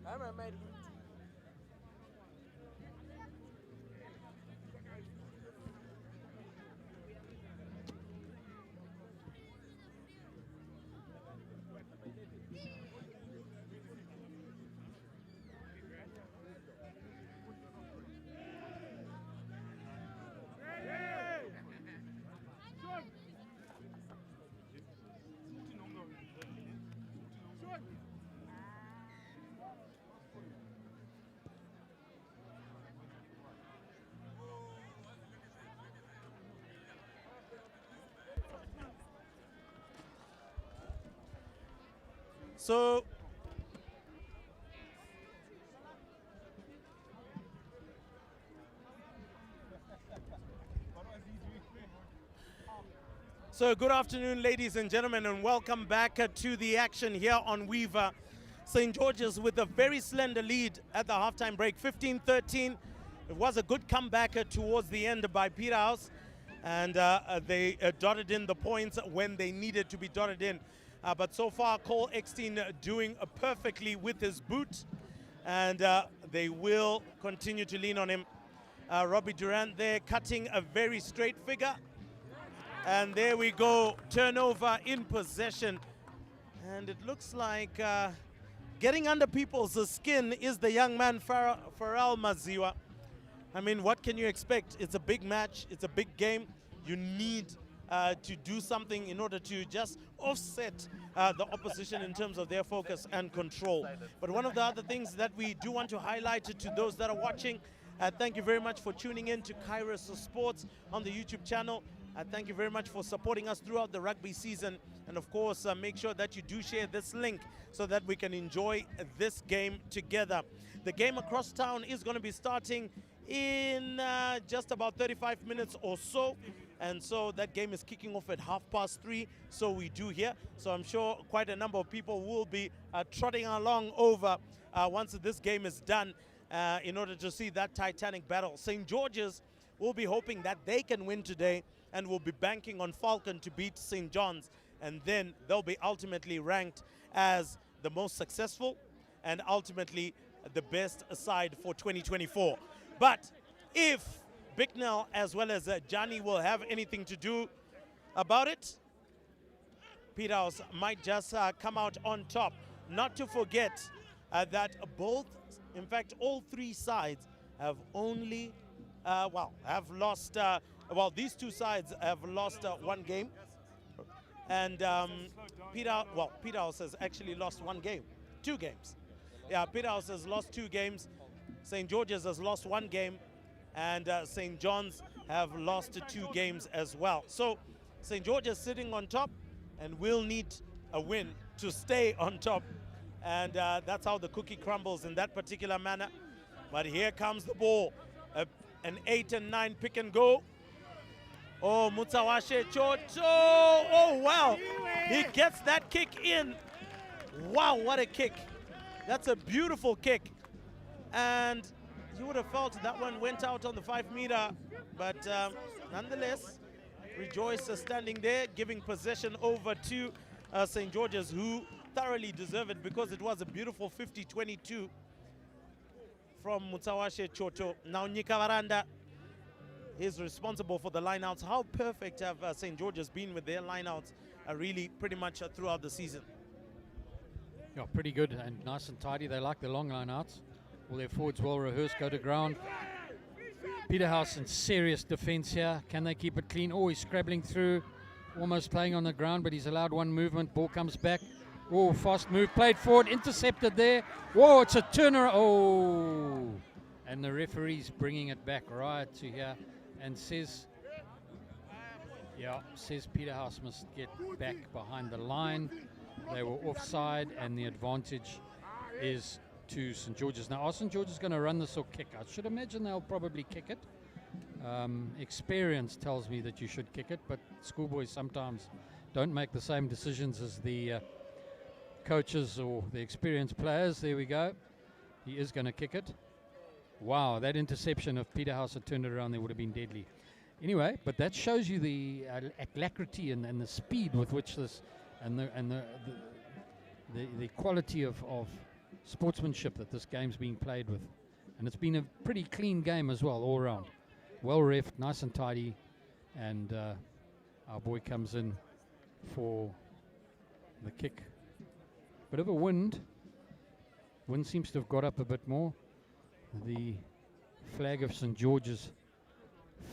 I remember made So good afternoon, ladies and gentlemen, and welcome back to the action here on Weaver. St. George's with a very slender lead at the halftime break, 15-13. It was a good comeback towards the end by Peterhouse, and they dotted in the points when they needed to be dotted in. But so far, Cole Eckstein doing perfectly with his boot, and they will continue to lean on him. Robbie Durant there cutting a very straight figure. And there we go, turnover in possession. And it looks like getting under people's skin is the young man, Pharrell Maziwa. I mean, what can you expect? It's a big match, it's a big game. You need to do something in order to just offset the opposition in terms of their focus and control. But one of the other things that we do want to highlight to those that are watching, thank you very much for tuning in to Kairos Sports on the YouTube channel. Thank you very much for supporting us throughout the rugby season. And of course, make sure that you do share this link so that we can enjoy this game together. The game across town is going to be starting in just about 35 minutes or so. And so that game is kicking off at 3:30. So we do here. So I'm sure quite a number of people will be trotting along over once this game is done in order to see that titanic battle. St. George's will be hoping that they can win today, and will be banking on Falcon to beat St. John's, and then they'll be ultimately ranked as the most successful and ultimately the best side for 2024. But if Bicknell as well as Johnny will have anything to do about it, Peterhouse might just come out on top. Not to forget that both, in fact, all three sides have only, have lost. These two sides have lost one game, and Peterhouse has actually lost one game, 2 games. Yeah, Peterhouse has lost 2 games. St. George's has lost 1 game, and St. John's have lost 2 games as well. So St. George's sitting on top, and will need a win to stay on top, and that's how the cookie crumbles in that particular manner. But here comes the ball, an 8 and 9 pick and go. Oh, Mutsawashe Choto. Oh, wow. He gets that kick in. Wow, what a kick. That's a beautiful kick. And you would have felt that one went out on the 5-meter. But nonetheless, Rejoice standing there, giving possession over to St. George's, who thoroughly deserve it because it was a beautiful 50-22 from Mutsawashe Choto. Now Nyikavaranda is responsible for the lineouts. How perfect have St. George's been with their lineouts really pretty much throughout the season? Yeah, pretty good and nice and tidy. They like the long lineouts. All their forwards well rehearsed, go to ground. Peterhouse in serious defense here. Can they keep it clean? Oh, he's scrabbling through, almost playing on the ground, but he's allowed one movement. Ball comes back. Oh, fast move, played forward, intercepted there. Whoa, it's a turner. Oh, and the referee's bringing it back right to here. And says Peterhouse must get back behind the line. They were offside, and the advantage is to St. George's. Now, are St. George's going to run this or kick? I should imagine they'll probably kick it. Experience tells me that you should kick it, but schoolboys sometimes don't make the same decisions as the coaches or the experienced players. There we go. He is going to kick it. Wow, that interception of Peterhouse had turned it around, there would have been deadly. Anyway, but that shows you the alacrity and the speed with which this, and the quality of sportsmanship that this game's being played with. And it's been a pretty clean game as well, all around. Well reffed, nice and tidy, and our boy comes in for the kick. Bit of a wind. Wind seems to have got up a bit more. The flag of St. George's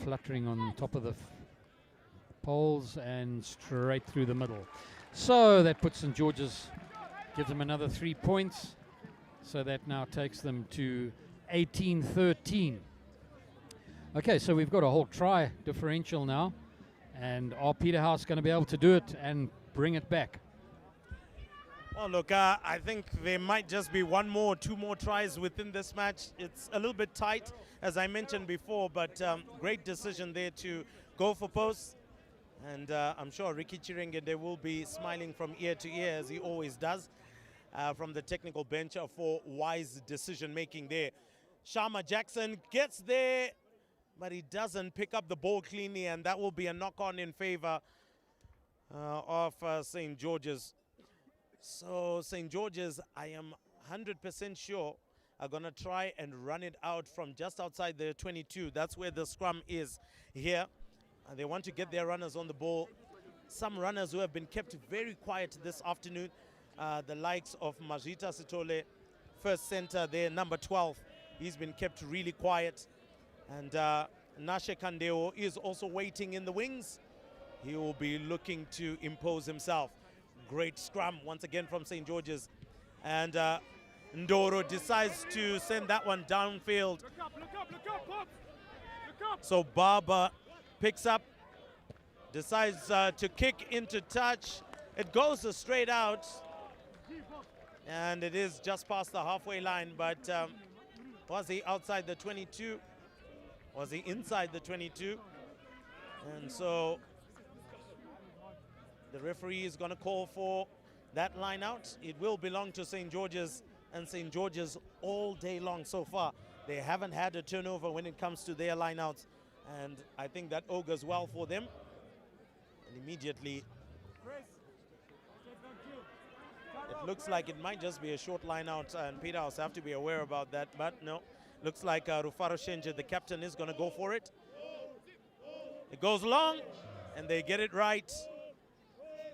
fluttering on top of the poles and straight through the middle. So that puts St. George's, gives them another 3 points. So that now takes them to 18-13. Okay, so we've got a whole try differential now. And are Peterhouse going to be able to do it and bring it back? Well, look, I think there might just be one more, two more tries within this match. It's a little bit tight, as I mentioned before, but great decision there to go for posts. And I'm sure Ricky Chirengede will be smiling from ear to ear, as he always does, from the technical bench for wise decision-making there. Sharma Jackson gets there, but he doesn't pick up the ball cleanly, and that will be a knock-on in favor of St. George's. So St. George's, I am 100% sure, are going to try and run it out from just outside the 22. That's where the scrum is here. They want to get their runners on the ball. Some runners who have been kept very quiet this afternoon, the likes of Majita Sitole, first center there, number 12. He's been kept really quiet. And Nashe Kandeo is also waiting in the wings. He will be looking to impose himself. Great scrum once again from St. George's. And Ndoro decides to send that one downfield. So Baba picks up, decides to kick into touch. It goes straight out. And it is just past the halfway line, but was he outside the 22? Was he inside the 22? And so the referee is going to call for that line out. It will belong to St. George's, and St. George's all day long so far. They haven't had a turnover when it comes to their line outs, and I think that augurs well for them. And immediately, it looks like it might just be a short line out, and Peterhouse have to be aware about that, but no. Looks like Rufaro Shenje, the captain, is going to go for it. It goes long, and they get it right.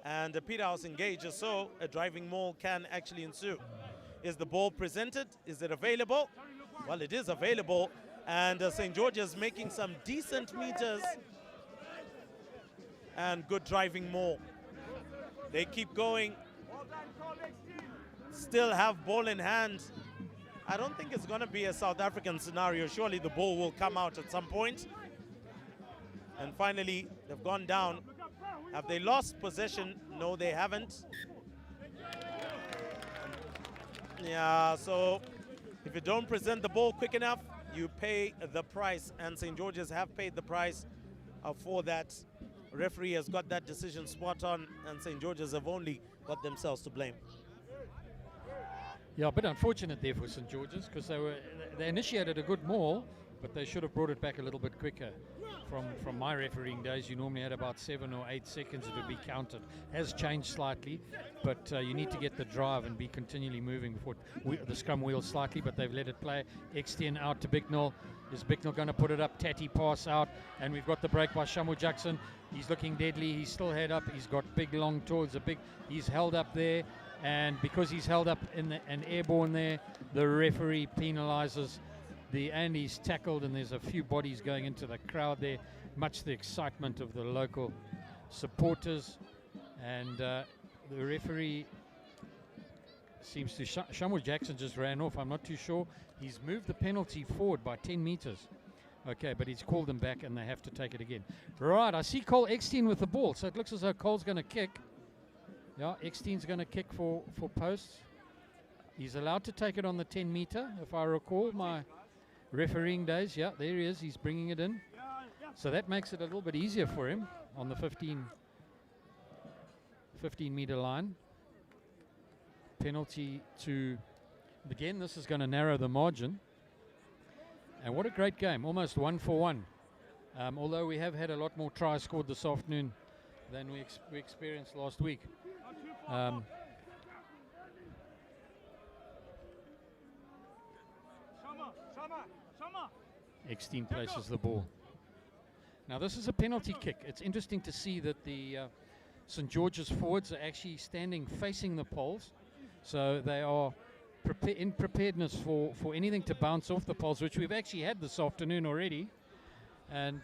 And the Peterhouse engages, so a driving maul can actually ensue. Is the ball presented? Is it available? Well, it is available, and St. George's making some decent meters. And good driving maul. They keep going. Still have ball in hand. I don't think it's going to be a South African scenario. Surely the ball will come out at some point. And finally, they've gone down. Have they lost possession? No, they haven't. Yeah, so if you don't present the ball quick enough, you pay the price. And St. George's have paid the price for that. Referee has got that decision spot on, and St. George's have only got themselves to blame. Yeah, a bit unfortunate there for St. George's, because they initiated a good maul, but they should have brought it back a little bit quicker. From my refereeing days, you normally had about 7 or 8 seconds it would be counted. Has changed slightly, but you need to get the drive and be continually moving before the scrum wheels slightly, but they've let it play. X10 out to Bicknell. Is Bicknell going to put it up? Tatty pass out, and we've got the break by Shamu Jackson. He's looking deadly. He's still head up. He's got big long toes. He's held up there, and because he's held up and airborne there, the referee penalizes and he's tackled, and there's a few bodies going into the crowd there, much the excitement of the local supporters. And the referee seems to Shamu Jackson just ran off. I'm not too sure. He's moved the penalty forward by 10 meters. Okay, but he's called them back, and they have to take it again. Right, I see Cole Eckstein with the ball, so it looks as though Cole's going to kick. Yeah, Eckstein's going to kick for posts. He's allowed to take it on the 10 meter, if I recall my refereeing days. Yeah, there he is. He's bringing it in. So that makes it a little bit easier for him on the 15 meter line. Penalty to, again, this is going to narrow the margin. And what a great game, almost 1 for 1. Although we have had a lot more tries scored this afternoon than we experienced last week. Eckstein places the ball. Now this is a penalty kick. It's interesting to see that the St. George's forwards are actually standing facing the poles. So they are in preparedness for anything to bounce off the poles, which we've actually had this afternoon already. And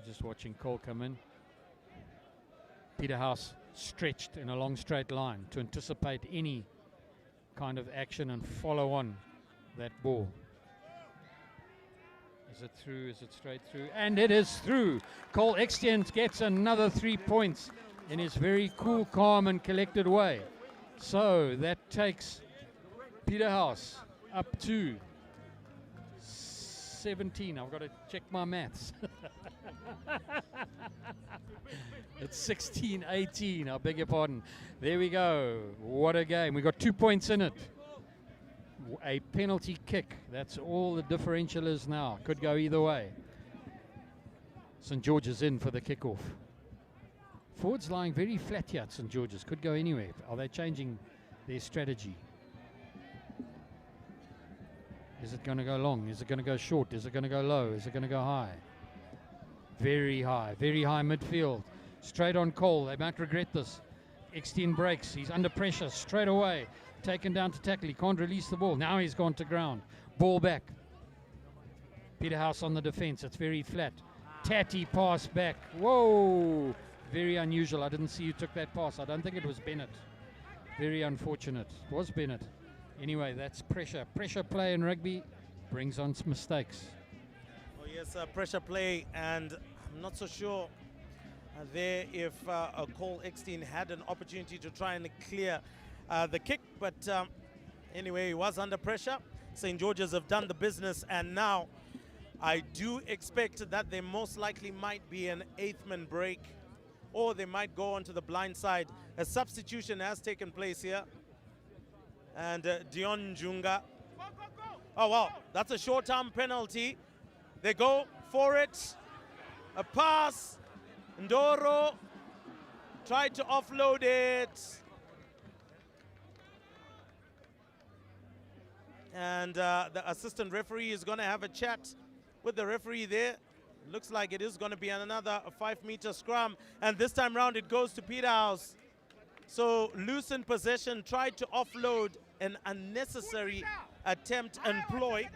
just watching Cole come in. Peterhouse stretched in a long straight line to anticipate any kind of action and follow on that ball. Is it through? Is it straight through? And it is through. Cole Extent gets another 3 points in his very cool, calm, and collected way. So that takes Peterhouse up to 17. I've got to check my maths. It's 16-18. I beg your pardon. There we go. What a game. We got 2 points in it. A penalty kick. That's all the differential is now. Could go either way. St. George's in for the kickoff. Forwards lying very flat here at St. George's. Could go anywhere. Are they changing their strategy? Is it going to go long? Is it going to go short? Is it going to go low? Is it going to go high? Very high midfield. Straight on Cole. They might regret this. Extend breaks. He's under pressure straight away. Taken down to tackle. He can't release the ball. Now he's gone to ground. Ball back. Peterhouse on the defense. It's very flat. Tatty pass back. Whoa. Very unusual. I didn't see who took that pass. I don't think it was Bennett. Very unfortunate. It was Bennett. Anyway, that's pressure. Pressure play in rugby brings on some mistakes. Oh yes, pressure play, and I'm not so sure there if Cole Eckstein had an opportunity to try and clear the kick, but anyway, he was under pressure. St. George's have done the business, and now I do expect that there most likely might be an 8th man break, or they might go onto the blind side. A substitution has taken place here. And Dion Junga. Oh, wow, that's a short-term penalty. They go for it. A pass. Ndoro tried to offload it. And the assistant referee is going to have a chat with the referee there. Looks like it is going to be another 5-meter scrum. And this time round, it goes to Peterhouse. So loosened possession, tried to offload an unnecessary attempt and ploy.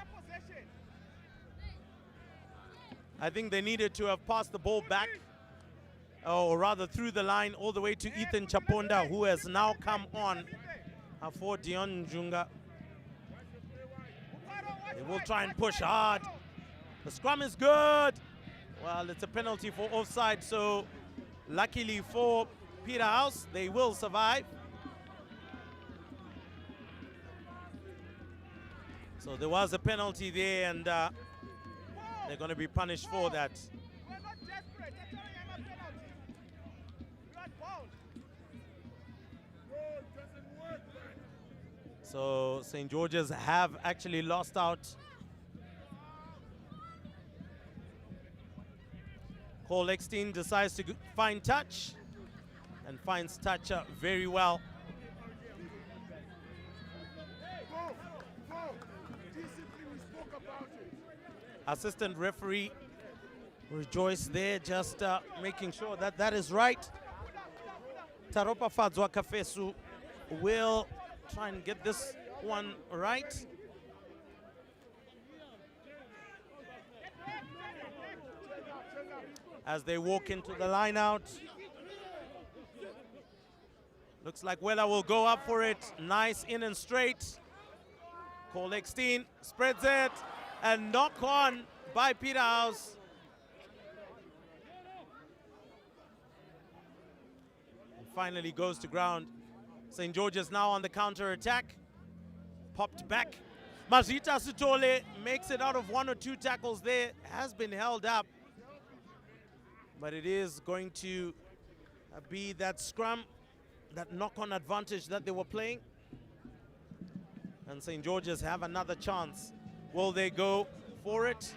I think they needed to have passed the ball back, or rather through the line all the way to Ethan Chaponda, who has now come on for Dion Junga. They will try and push hard. The scrum is good. Well, it's a penalty for offside, so luckily for Peterhouse, they will survive. So there was a penalty there, and they're going to be punished for that. So St. George's have actually lost out. Cole Eckstein decides to find touch, and finds touch very well. Assistant referee Rejoice there, just making sure that that is right. Taropa Fadzwa Kafesu will try and get this one right. As they walk into the line out. Looks like Weller will go up for it. Nice in and straight. Cole Eckstein spreads it, and knock on by Peterhouse. And finally goes to ground. St. George's now on the counter attack. Popped back. Mazita Sutole makes it out of 1 or 2 tackles there. Has been held up. But it is going to be that scrum, that knock-on advantage that they were playing. And St. George's have another chance. Will they go for it?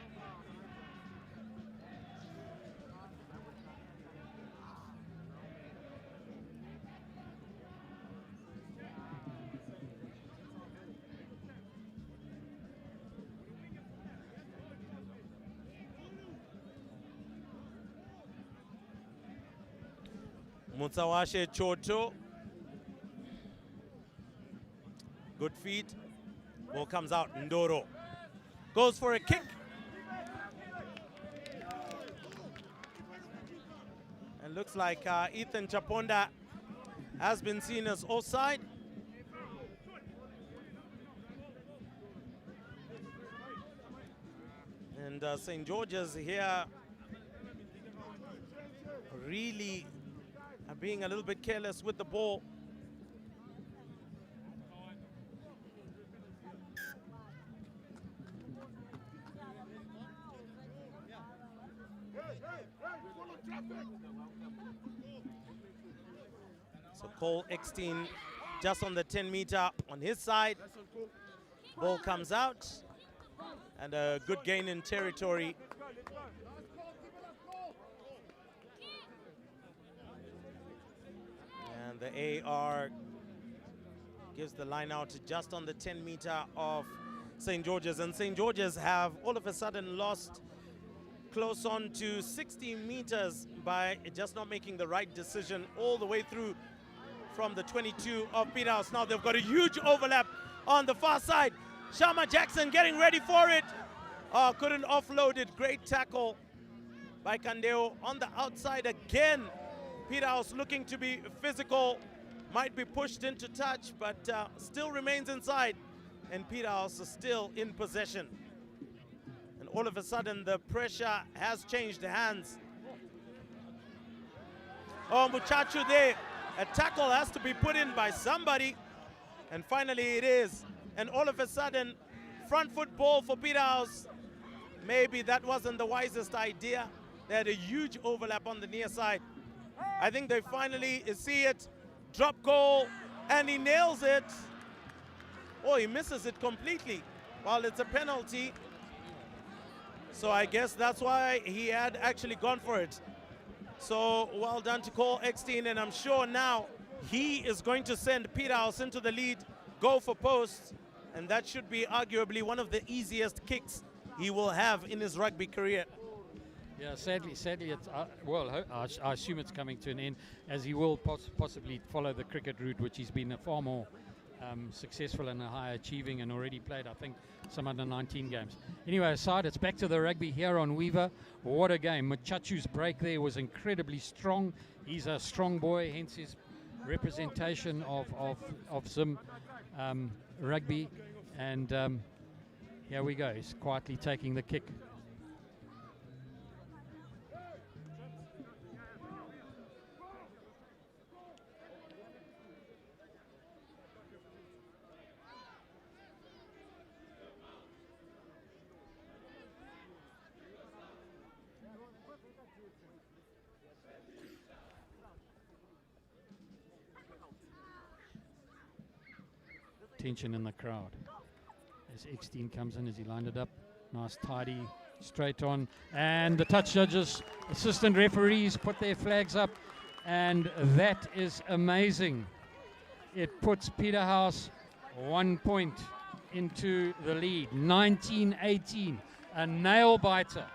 Mutsawashe Choto. Good feet. Ball comes out. Ndoro goes for a kick. And looks like Ethan Chaponda has been seen as offside. And And St. George's here really are being a little bit careless with the ball. So Cole Eckstein just on the 10-meter on his side. Ball comes out. And a good gain in territory. And the AR gives the line out just on the 10-meter of St. George's. And St. George's have all of a sudden lost close on to 60 meters by just not making the right decision all the way through from the 22 of Peterhouse. Now they've got a huge overlap on the far side. Shama Jackson getting ready for it. Oh, couldn't offload it. Great tackle by Kandeo on the outside again. Peterhouse looking to be physical. Might be pushed into touch, but still remains inside. And Peterhouse is still in possession. And all of a sudden, the pressure has changed hands. Oh, Muchachu there. A tackle has to be put in by somebody. And finally it is. And all of a sudden, front foot ball for Peterhouse. Maybe that wasn't the wisest idea. They had a huge overlap on the near side. I think they finally see it. Drop goal, and he nails it. Oh, he misses it completely. Well, it's a penalty. So I guess that's why he had actually gone for it. So well done to Cole Eckstein, and I'm sure now he is going to send Peterhouse into the lead, go for posts, and that should be arguably one of the easiest kicks he will have in his rugby career. Yeah, sadly, it's, I assume it's coming to an end, as he will possibly follow the cricket route, which he's been a far more successful and high achieving, and already played, I think, some under 19 games. Anyway, aside, it's back to the rugby here on Weaver. What a game. Machachu's break there was incredibly strong. He's a strong boy, hence his representation of Zim rugby. And here we go. He's quietly taking the kick. Tension in the crowd as Eckstein comes in, as he lined it up. Nice, tidy, straight on. And the touch judges, assistant referees put their flags up, and that is amazing. It puts Peterhouse 1 point into the lead. 19-18, a nail biter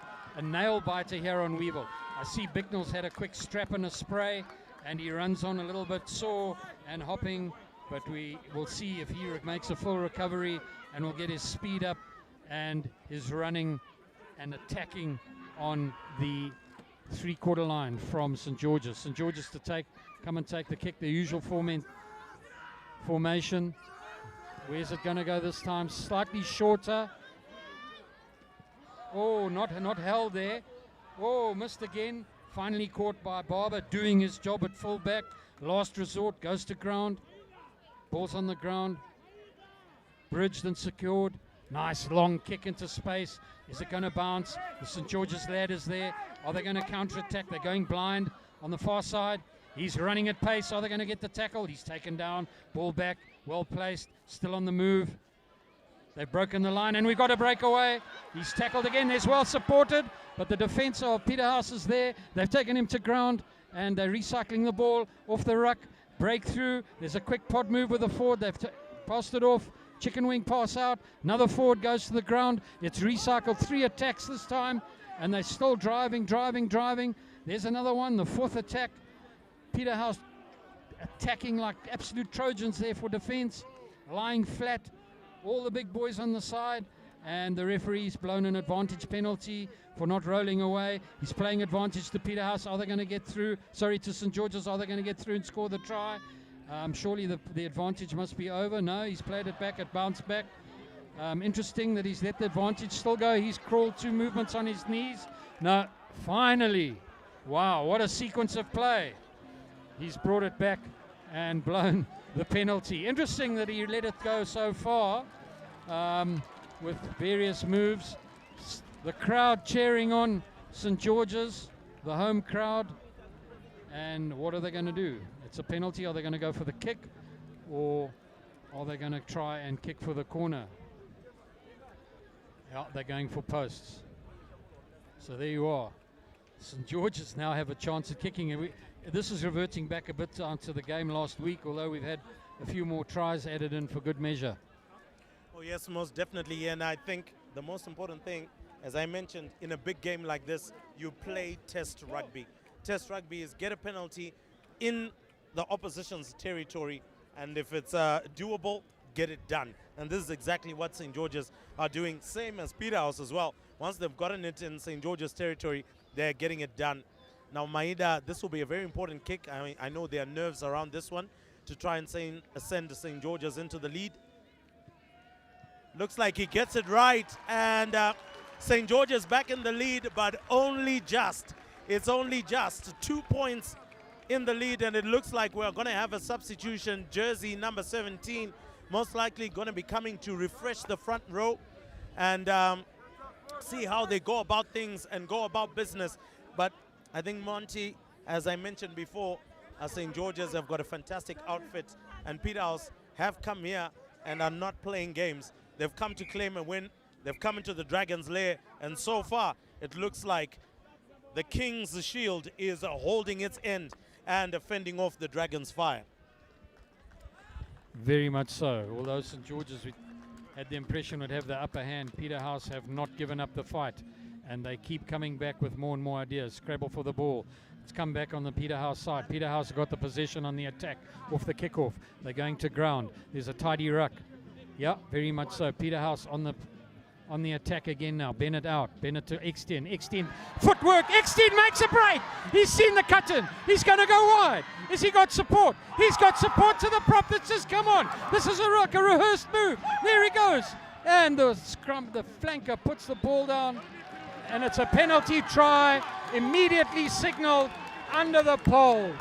here on Weevil. I see Bicknell's had a quick strap and a spray, and he runs on a little bit sore and hopping. But we will see if he makes a full recovery and will get his speed up and his running and attacking on the three-quarter line from St. George's. St. George's to come and take the kick, the usual formation. Where's it going to go this time? Slightly shorter. Oh, not held there. Oh, missed again. Finally caught by Barber, doing his job at fullback. Last resort, goes to ground. Ball's on the ground, bridged and secured. Nice long kick into space. Is it going to bounce? The St. George's lad is there. Are they going to counter-attack? They're going blind on the far side. He's running at pace. Are they going to get the tackle? He's taken down. Ball back, well placed, still on the move. They've broken the line, and we've got a breakaway. He's tackled again. There's well supported, but the defense of Peterhouse is there. They've taken him to ground, and they're recycling the ball off the ruck. Breakthrough. There's a quick pod move with the forward. They've passed it off. Chicken wing pass out. Another forward goes to the ground. It's recycled. 3 attacks this time, and they're still driving. There's another one. The 4th attack. Peterhouse attacking like absolute Trojans there for defense. Lying flat. All the big boys on the side, and the referee's blown an advantage penalty for not rolling away. He's playing advantage to Peterhouse. Are they going to get through? Sorry, to St. George's. Are they going to get through and score the try? Surely the advantage must be over. No, he's played it back. It bounced back. Interesting that he's let the advantage still go. He's crawled 2 movements on his knees. No, finally. Wow, what a sequence of play. He's brought it back and blown the penalty. Interesting that he let it go so far with various moves. The crowd cheering on St. George's, the home crowd. And what are they going to do? It's a penalty. Are they going to go for the kick, or are they going to try and kick for the corner? Yeah, they're going for posts. So there you are. St. George's now have a chance at kicking. And this is reverting back a bit to the game last week, although we've had a few more tries added in for good measure. Oh yes, most definitely. And I think the most important thing, as I mentioned, in a big game like this, you play test rugby. Test rugby is get a penalty in the opposition's territory, and if it's doable, get it done. And this is exactly what St. George's are doing, same as Peterhouse as well. Once they've gotten it in St. George's territory, they're getting it done. Now, Maida, this will be a very important kick. I mean, I know there are nerves around this one to try and send St. George's into the lead. Looks like he gets it right, and St. George's back in the lead, but only just. It's only just 2 points in the lead, and it looks like we're going to have a substitution. Jersey number 17 most likely going to be coming to refresh the front row and see how they go about things and go about business. But I think Monty, as I mentioned before, St. George's have got a fantastic outfit, and Peterhouse have come here and are not playing games. They've come to claim a win. They've come into the Dragon's lair, and so far it looks like the King's shield is holding its end and fending off the Dragon's fire. Very much so. Although St. George's, we had the impression, would have the upper hand, Peterhouse have not given up the fight, and they keep coming back with more and more ideas. Scrabble for the ball. It's come back on the Peterhouse side. Peterhouse got the possession on the attack off the kickoff. They're going to ground. There's a tidy ruck. Yeah, very much so. Peterhouse on the attack again now. Bennett out. Bennett to Extend. Extend. Footwork. Extend makes a break. He's seen the cut in. He's going to go wide. Has he got support? He's got support to the prop that says, come on. This is a rehearsed move. There he goes. And the flanker puts the ball down. And it's a penalty try. Immediately signaled under the poles.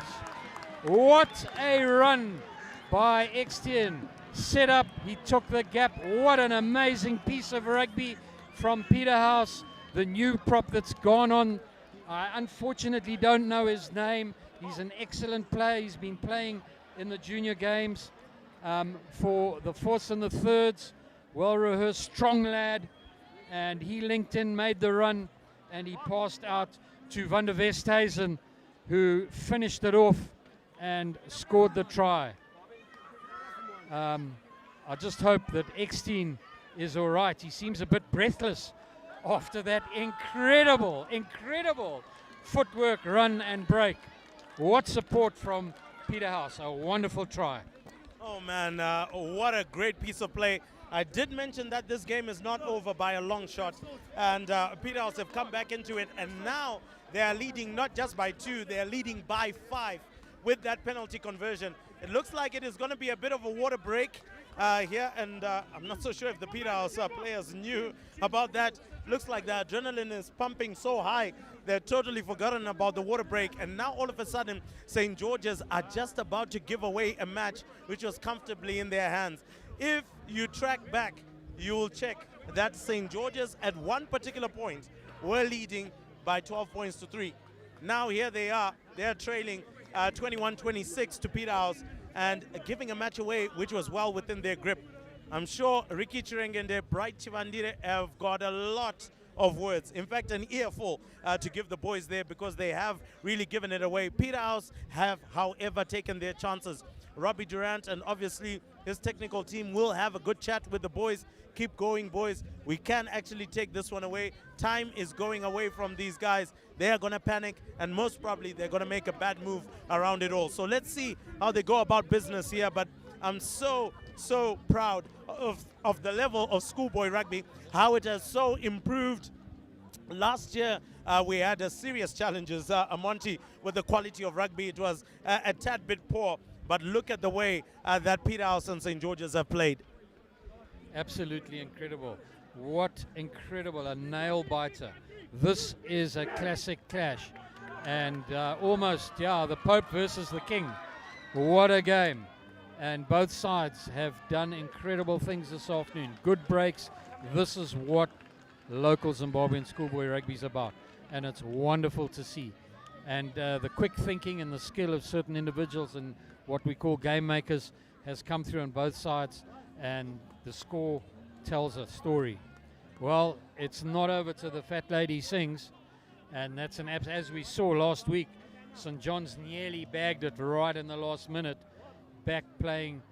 What a run by Extend. Set up, he took the gap. What an amazing piece of rugby from Peterhouse, the new prop that's gone on. I unfortunately don't know his name. He's an excellent player. He's been playing in the junior games for the fourths and the thirds. Well rehearsed, strong lad, and he linked in, made the run, and he passed out to Van der Westhuizen, who finished it off and scored the try. I just hope that Extend is all right. He seems a bit breathless after that incredible footwork, run and break. What support from Peterhouse. A wonderful try. Oh, man, what a great piece of play. I did mention that this game is not over by a long shot, and Peterhouse have come back into it, and now they are leading not just by 2, they are leading by 5 with that penalty conversion. It looks like it is going to be a bit of a water break here, and I'm not so sure if the Peterhouse players knew about that. Looks like the adrenaline is pumping so high, they're totally forgotten about the water break, and now all of a sudden St. George's are just about to give away a match which was comfortably in their hands. If you track back, you will check that St. George's at one particular point were leading by 12 points to 3. Now here they are trailing 21-26 to Peterhouse and giving a match away which was well within their grip. I'm sure Ricky Chirengende, Bright Chivandire have got a lot of words, in fact an earful to give the boys there, because they have really given it away. Peterhouse have, however, taken their chances. Robbie Durant and obviously his technical team will have a good chat with the boys. Keep going, boys. We can actually take this one away. Time is going away from these guys. They are going to panic, and most probably they're going to make a bad move around it all. So let's see how they go about business here. But I'm so proud of the level of schoolboy rugby, how it has so improved. Last year, we had serious challenges, Monty, with the quality of rugby. It was a tad bit poor, but look at the way that Peterhouse and St. George's have played. Absolutely incredible. What incredible, a nail biter. This is a classic clash. And almost, yeah, the Pope versus the King. What a game. And both sides have done incredible things this afternoon. Good breaks. This is what local Zimbabwean schoolboy rugby is about. And it's wonderful to see. And the quick thinking and the skill of certain individuals and what we call game makers has come through on both sides. And the score tells a story. Well, it's not over till the fat lady sings, and that's an as we saw last week. St. John's nearly bagged it right in the last minute, back playing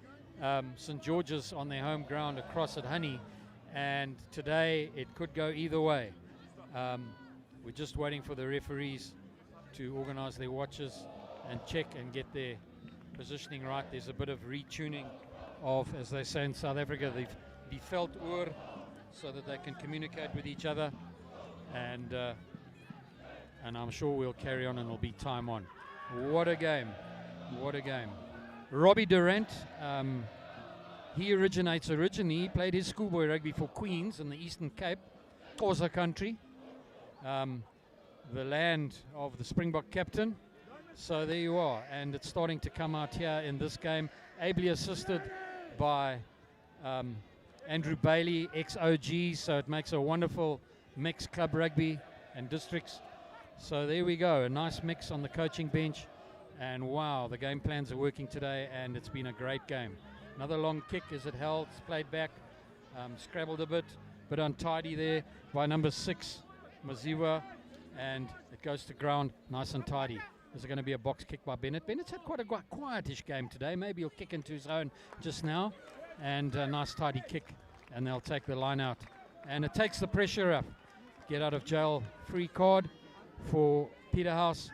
St. George's on their home ground across at Honey, and today it could go either way. We're just waiting for the referees to organise their watches and check and get their positioning right. There's a bit of retuning of, as they say in South Africa, the felt oor, so that they can communicate with each other, and I'm sure we'll carry on and it'll be time on. What a game, what a game. Robbie Durant, he originally played his schoolboy rugby for Queens in the Eastern Cape, Xhosa country, the land of the Springbok captain. So there you are, and it's starting to come out here in this game, ably assisted by Andrew Bailey, ex-OG, so it makes a wonderful mix, club rugby and districts. So there we go, a nice mix on the coaching bench, and wow, the game plans are working today, and it's been a great game. Another long kick, is it held? It's played back, scrabbled a bit untidy there by number 6, Maziwa, and it goes to ground, nice and tidy. Is it going to be a box kick by Bennett? Bennett's had quite a quietish game today. Maybe he'll kick into his own just now. And a nice tidy kick. And they'll take the line out. And it takes the pressure up. Get out of jail free card for Peterhouse.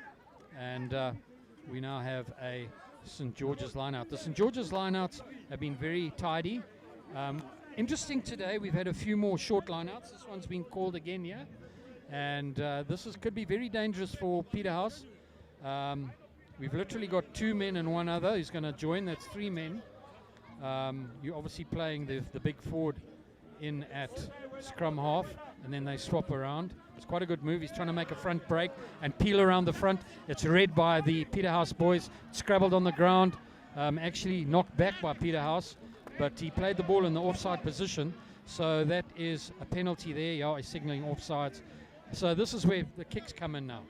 And we now have a St. George's line out. The St. George's line outs have been very tidy. Interesting today, we've had a few more short line outs. This one's been called again here. And this could be very dangerous for Peterhouse. We've literally got 2 men and 1 other who's going to join. That's 3 men. You're obviously playing the big forward in at scrum half, and then they swap around. It's quite a good move. He's trying to make a front break and peel around the front. It's read by the Peterhouse boys. Scrabbled on the ground, actually knocked back by Peterhouse, but he played the ball in the offside position, so that is a penalty there. Yeah, he's signalling offsides. So this is where the kicks come in now.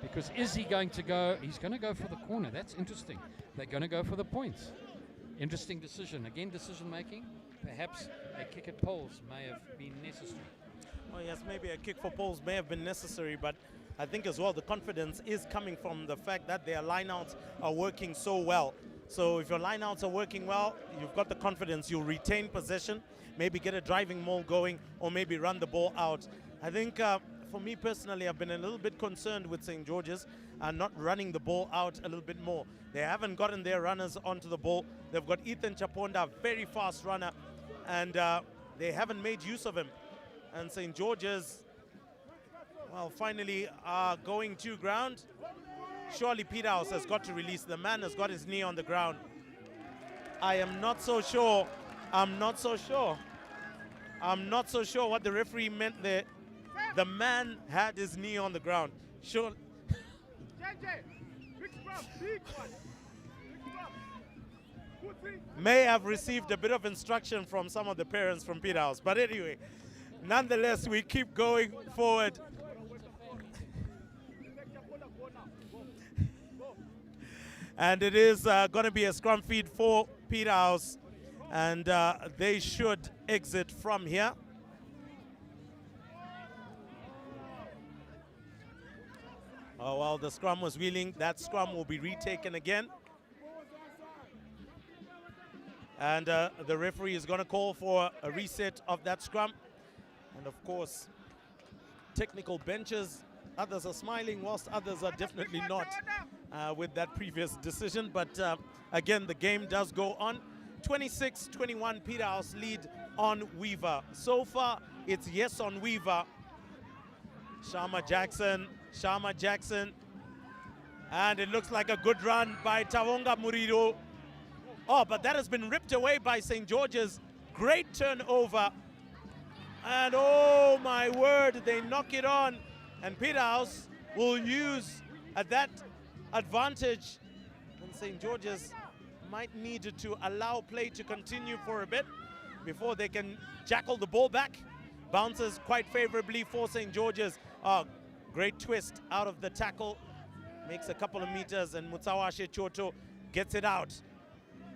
Because is he going to go? He's going to go for the corner. That's interesting. They're going to go for the points. Interesting decision. Again, decision making. Perhaps a kick at poles may have been necessary. Oh yes, maybe a kick for poles may have been necessary, but I think as well the confidence is coming from the fact that their lineouts are working so well. So if your lineouts are working well, you've got the confidence. You'll retain possession, maybe get a driving maul going, or maybe run the ball out. I think for me personally, I've been a little bit concerned with St. George's and not running the ball out a little bit more. They haven't gotten their runners onto the ball. They've got Ethan Chaponda, very fast runner, and they haven't made use of him. And St. George's, well, finally are going to ground. Surely Peterhouse has got to release. The man has got his knee on the ground. I am not so sure. I'm not so sure what the referee meant there. The man had his knee on the ground. Sure. May have received a bit of instruction from some of the parents from Peterhouse. But anyway, nonetheless, we keep going forward. And it is going to be a scrum feed for Peterhouse. And they should exit from here. Oh, well, the scrum was wheeling. That scrum will be retaken again. And the referee is going to call for a reset of that scrum. And, of course, technical benches. Others are smiling, whilst others are definitely not with that previous decision. But, again, the game does go on. 26-21 Peterhouse lead on Weaver. So far, it's yes on Weaver. Sharma Jackson. And it looks like a good run by Tawonga Murido. Oh, but that has been ripped away by St. George's. great turnover. And oh my word, they knock it on. And Peterhouse will use that advantage. And St. George's might need to allow play to continue for a bit before they can jackal the ball back. Bounces quite favorably for St. George's. Great twist out of the tackle. Makes a couple of meters and Mutsawashe Choto gets it out.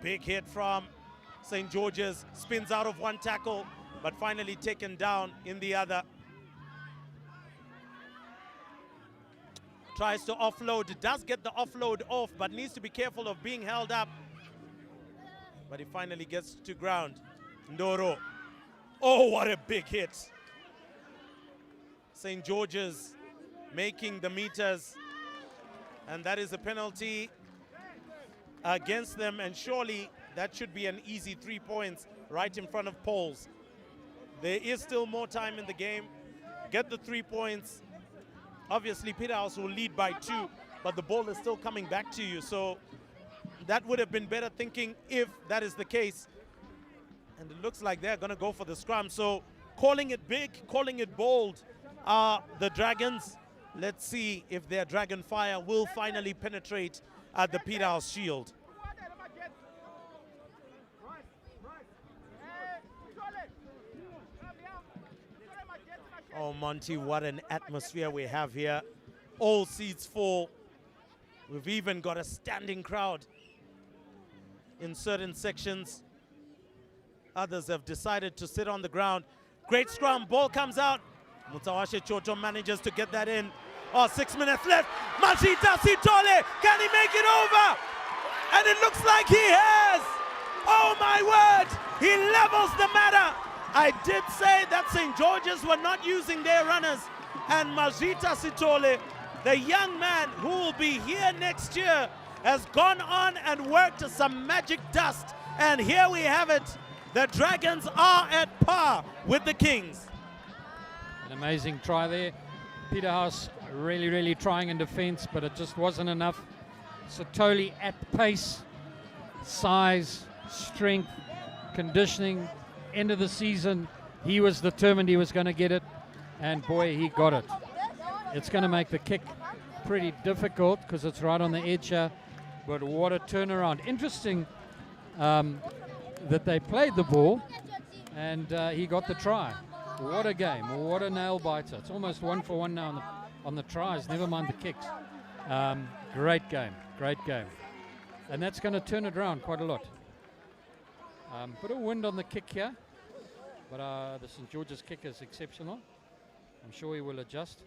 Big hit from St. George's. Spins out of one tackle, but finally taken down in the other. Tries to offload, does get the offload off, but needs to be careful of being held up. But he finally gets to ground. Ndoro. Oh, what a big hit. St. George's making the meters. And that is a penalty against them. And surely that should be an easy 3 points right in front of Poles. There is still more time in the game. Get the 3 points. Obviously, Peterhouse will lead by 2, but the ball is still coming back to you. So that would have been better thinking if that is the case. And it looks like they're going to go for the scrum. So calling it big, calling it bold are the Dragons. Let's see if their Dragon Fire will finally penetrate at the Peterhouse shield. Oh, Monty, what an atmosphere we have here. All seats full. We've even got a standing crowd in certain sections. Others have decided to sit on the ground. Great scrum, ball comes out. Mutsawashe Choto manages to get that in. Oh, 6 minutes left. Mashita Sitole, can he make it over? And it looks like he has. Oh my word, he levels the matter. I did say that St. George's were not using their runners. And Mashita Sitole, the young man who will be here next year, has gone on and worked some magic dust. And here we have it. The Dragons are at par with the Kings. An amazing try there. Peterhouse really trying in defense, but it just wasn't enough. Sitole at pace, size, strength, conditioning, end of the season. He was determined he was going to get it, and boy, he got it. It's going to make the kick pretty difficult because it's right on the edge here, but what a turnaround. Interesting that they played the ball and he got the try. What a game, what a nail biter. It's almost 1 for 1 now on the tries, never mind the kicks. Great game. And that's going to turn it around quite a lot. Bit of wind on the kick here, but the St. George's kick is exceptional. I'm sure he will adjust.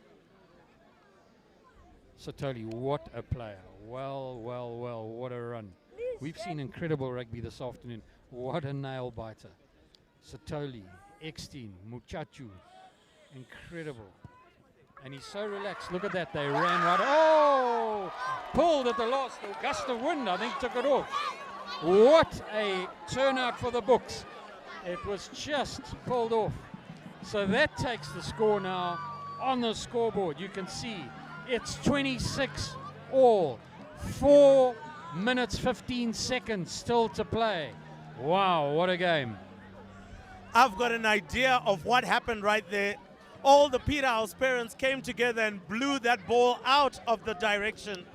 Sitole, what a player. Well, what a run. We've seen incredible rugby this afternoon. What a nail biter. Sitole, Eckstein, Muchachu, incredible. And he's so relaxed. Look at that, they ran right. Oh! Pulled at the last, the gust of wind, I think, took it off. What a turnout for the books. It was just pulled off. So that takes the score now on the scoreboard. You can see it's 26 all. 4 minutes, 15 seconds still to play. Wow, what a game. I've got an idea of what happened right there. All the Peterhouse parents came together and blew that ball out of the direction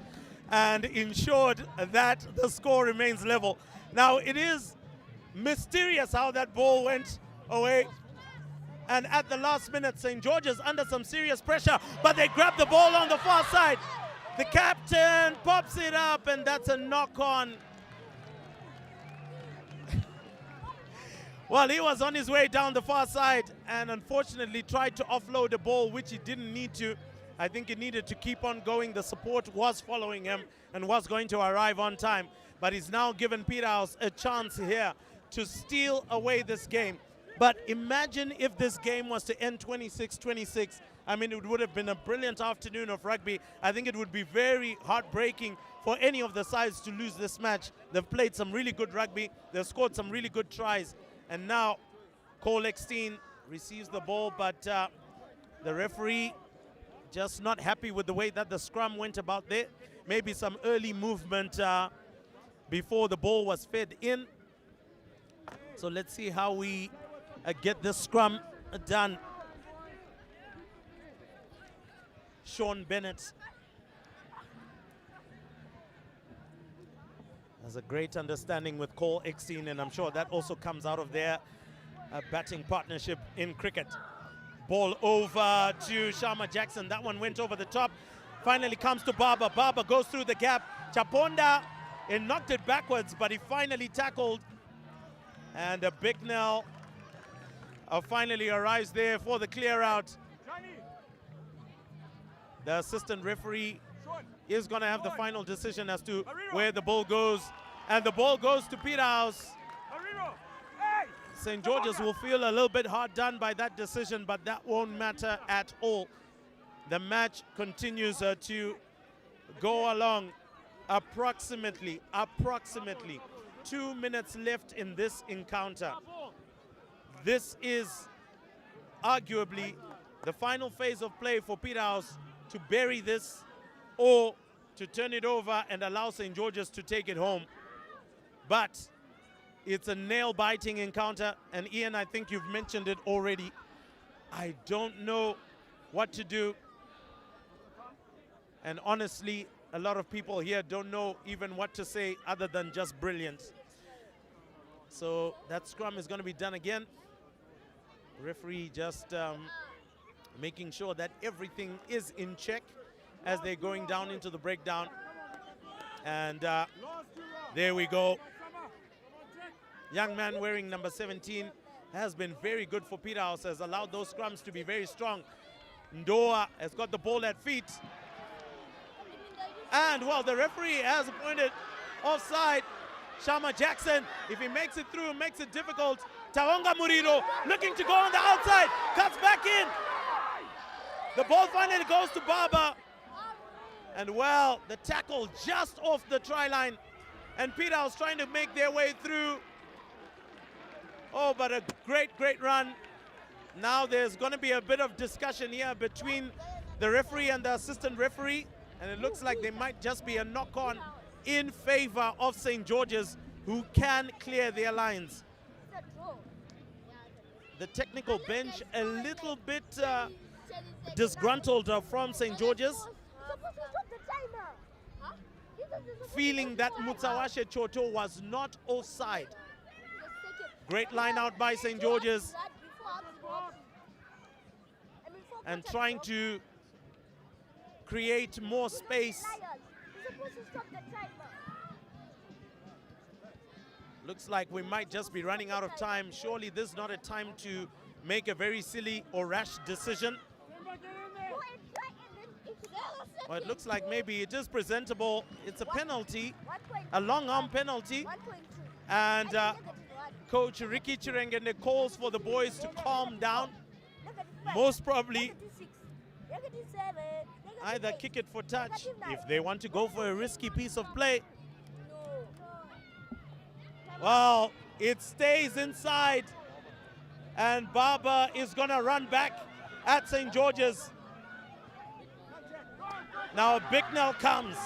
and ensured that the score remains level. Now, it is mysterious how that ball went away. And at the last minute, St. George's under some serious pressure, but they grab the ball on the far side. The captain pops it up, and that's a knock-on. Well, he was on his way down the far side and unfortunately tried to offload the ball, which he didn't need to. I think he needed to keep on going. The support was following him and was going to arrive on time. But he's now given Peterhouse a chance here to steal away this game. But imagine if this game was to end 26-26. I mean, it would have been a brilliant afternoon of rugby. I think it would be very heartbreaking for any of the sides to lose this match. They've played some really good rugby. They've scored some really good tries. And now Cole Eckstein receives the ball, but the referee just not happy with the way that the scrum went about there. Maybe some early movement before the ball was fed in. So let's see how we get this scrum done. Sean Bennett has a great understanding with Cole Eckstein, and I'm sure that also comes out of their batting partnership in cricket. Ball over to Sharma Jackson. That one went over the top. Finally comes to Baba. Baba goes through the gap. Chaponda, he knocked it backwards, but he finally tackled. And Bicknell finally arrives there for the clear out. The assistant referee is going to have the final decision as to where the ball goes. And the ball goes to Peterhouse. St. George's will feel a little bit hard done by that decision, but that won't matter at all. The match continues to go along. Approximately 2 minutes left in this encounter. This is arguably the final phase of play for Peterhouse to bury this or to turn it over and allow St. George's to take it home. But it's a nail-biting encounter, and Ian, I think you've mentioned it already. I don't know what to do. And honestly, a lot of people here don't know even what to say other than just brilliant. So that scrum is going to be done again. Referee just making sure that everything is in check as they're going down into the breakdown. And there we go. Young man wearing number 17 has been very good for Peterhouse, has allowed those scrums to be very strong. Ndoa has got the ball at feet. And, well, the referee has appointed offside. Sharma Jackson, if he makes it through, makes it difficult. Taonga Muriro looking to go on the outside, cuts back in. The ball finally goes to Baba. And, well, the tackle just off the try line. And Peterhouse trying to make their way through. Oh, but a great, great run. Now there's going to be a bit of discussion here between the referee and the assistant referee. And it looks like there might just be a knock-on in favor of St. George's, who can clear their lines. The technical bench a little bit disgruntled from St. George's, feeling that Mutsawashe Choto was not offside. Great line out by St. George's, and trying to create more space. Looks like we might just be running out of time. Surely this is not a time to make a very silly or rash decision. Well, it looks like maybe it is presentable. It's a penalty, a long arm penalty. And Coach Ricky Chirengene calls for the boys to calm down. Most probably either kick it for touch if they want to go for a risky piece of play. Well, it stays inside, and Baba is going to run back at St. George's. Now Bicknell comes.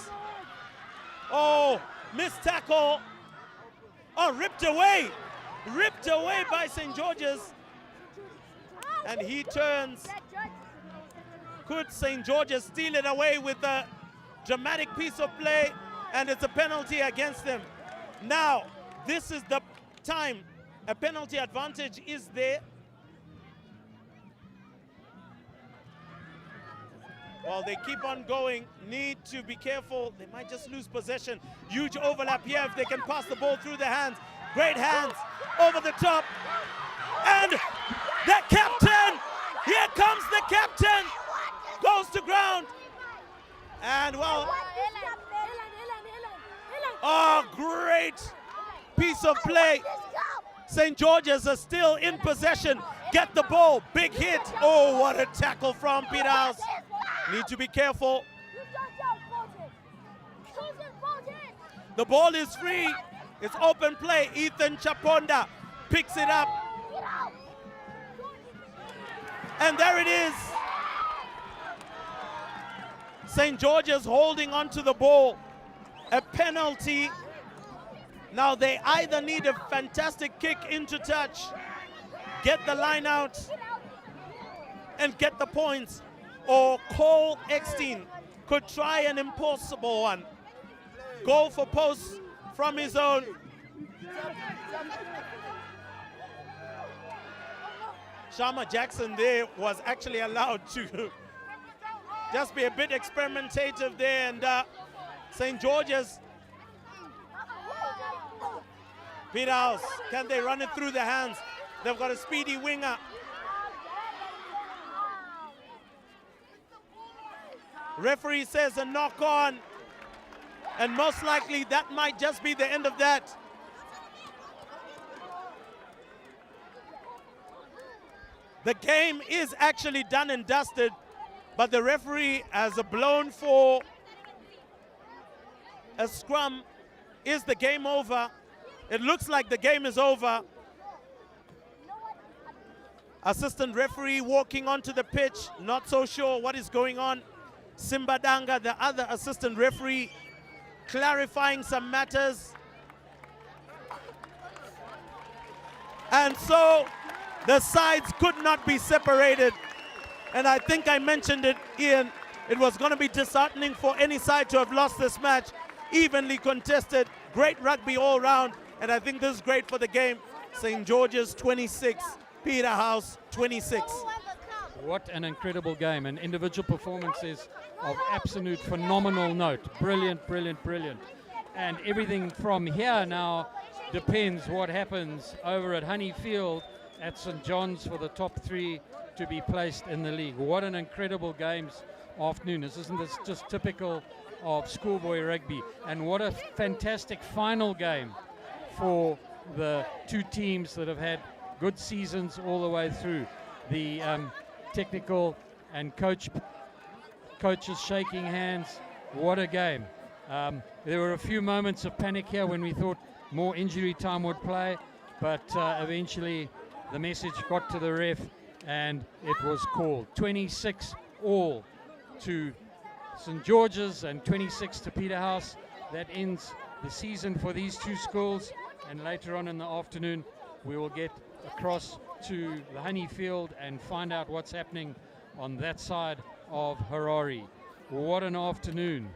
Oh, missed tackle. Oh, ripped away by St. George's. And he turns. Could St. George's steal it away with a dramatic piece of play? And it's a penalty against them. Now, this is the time. A penalty advantage is there. While they keep on going, need to be careful. They might just lose possession. Huge overlap here if they can pass the ball through their hands. Great hands over the top. And the captain, here comes the captain, goes to ground. And, well, oh, great piece of play. St. George's are still in possession. Get the ball, big hit. Oh, what a tackle from Peterhouse. Need to be careful. The ball is free. It's open play. Ethan Chaponda picks it up. And there it is. St. George's holding on to the ball. A penalty Now they either need a fantastic kick into touch, get the line out, and get the points, or Cole Eckstein could try an impossible one. Goal for post from his own. Sharma Jackson there was actually allowed to just be a bit experimentative there, and St. George's, Peterhouse, can they run it through the hands? They've got a speedy winger. Referee says a knock on, and most likely that might just be the end of that. The game is actually done and dusted, but the referee has blown for a scrum. Is the game over? It looks like the game is over. Assistant referee walking onto the pitch, not so sure what is going on. Simbadanga, the other assistant referee, clarifying some matters. And so the sides could not be separated. And I think I mentioned it, Ian, it was going to be disheartening for any side to have lost this match. Evenly contested, great rugby all round, and I think this is great for the game. St. George's 26, Peterhouse 26. What an incredible game, and individual performances of absolute phenomenal note. Brilliant, brilliant, brilliant. And everything from here now depends what happens over at Honeyfield at St. John's for the top three to be placed in the league. What an incredible games afternoon. Isn't this just typical of schoolboy rugby? And what a fantastic final game for the two teams that have had good seasons all the way through. The technical and coaches shaking hands. What a game. There were a few moments of panic here when we thought more injury time would play, but eventually the message got to the ref and it was called. 26 all to St. George's and 26 to Peterhouse. That ends the season for these two schools, and later on in the afternoon we will get across to the Honeyfield and find out what's happening on that side of Harare. What an afternoon.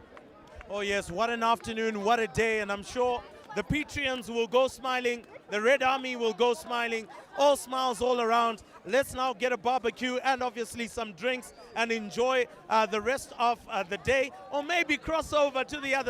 Oh yes, what an afternoon, what a day, and I'm sure the Petrians will go smiling, the Red Army will go smiling, all smiles all around. Let's now get a barbecue and obviously some drinks and enjoy the rest of the day, or maybe cross over to the other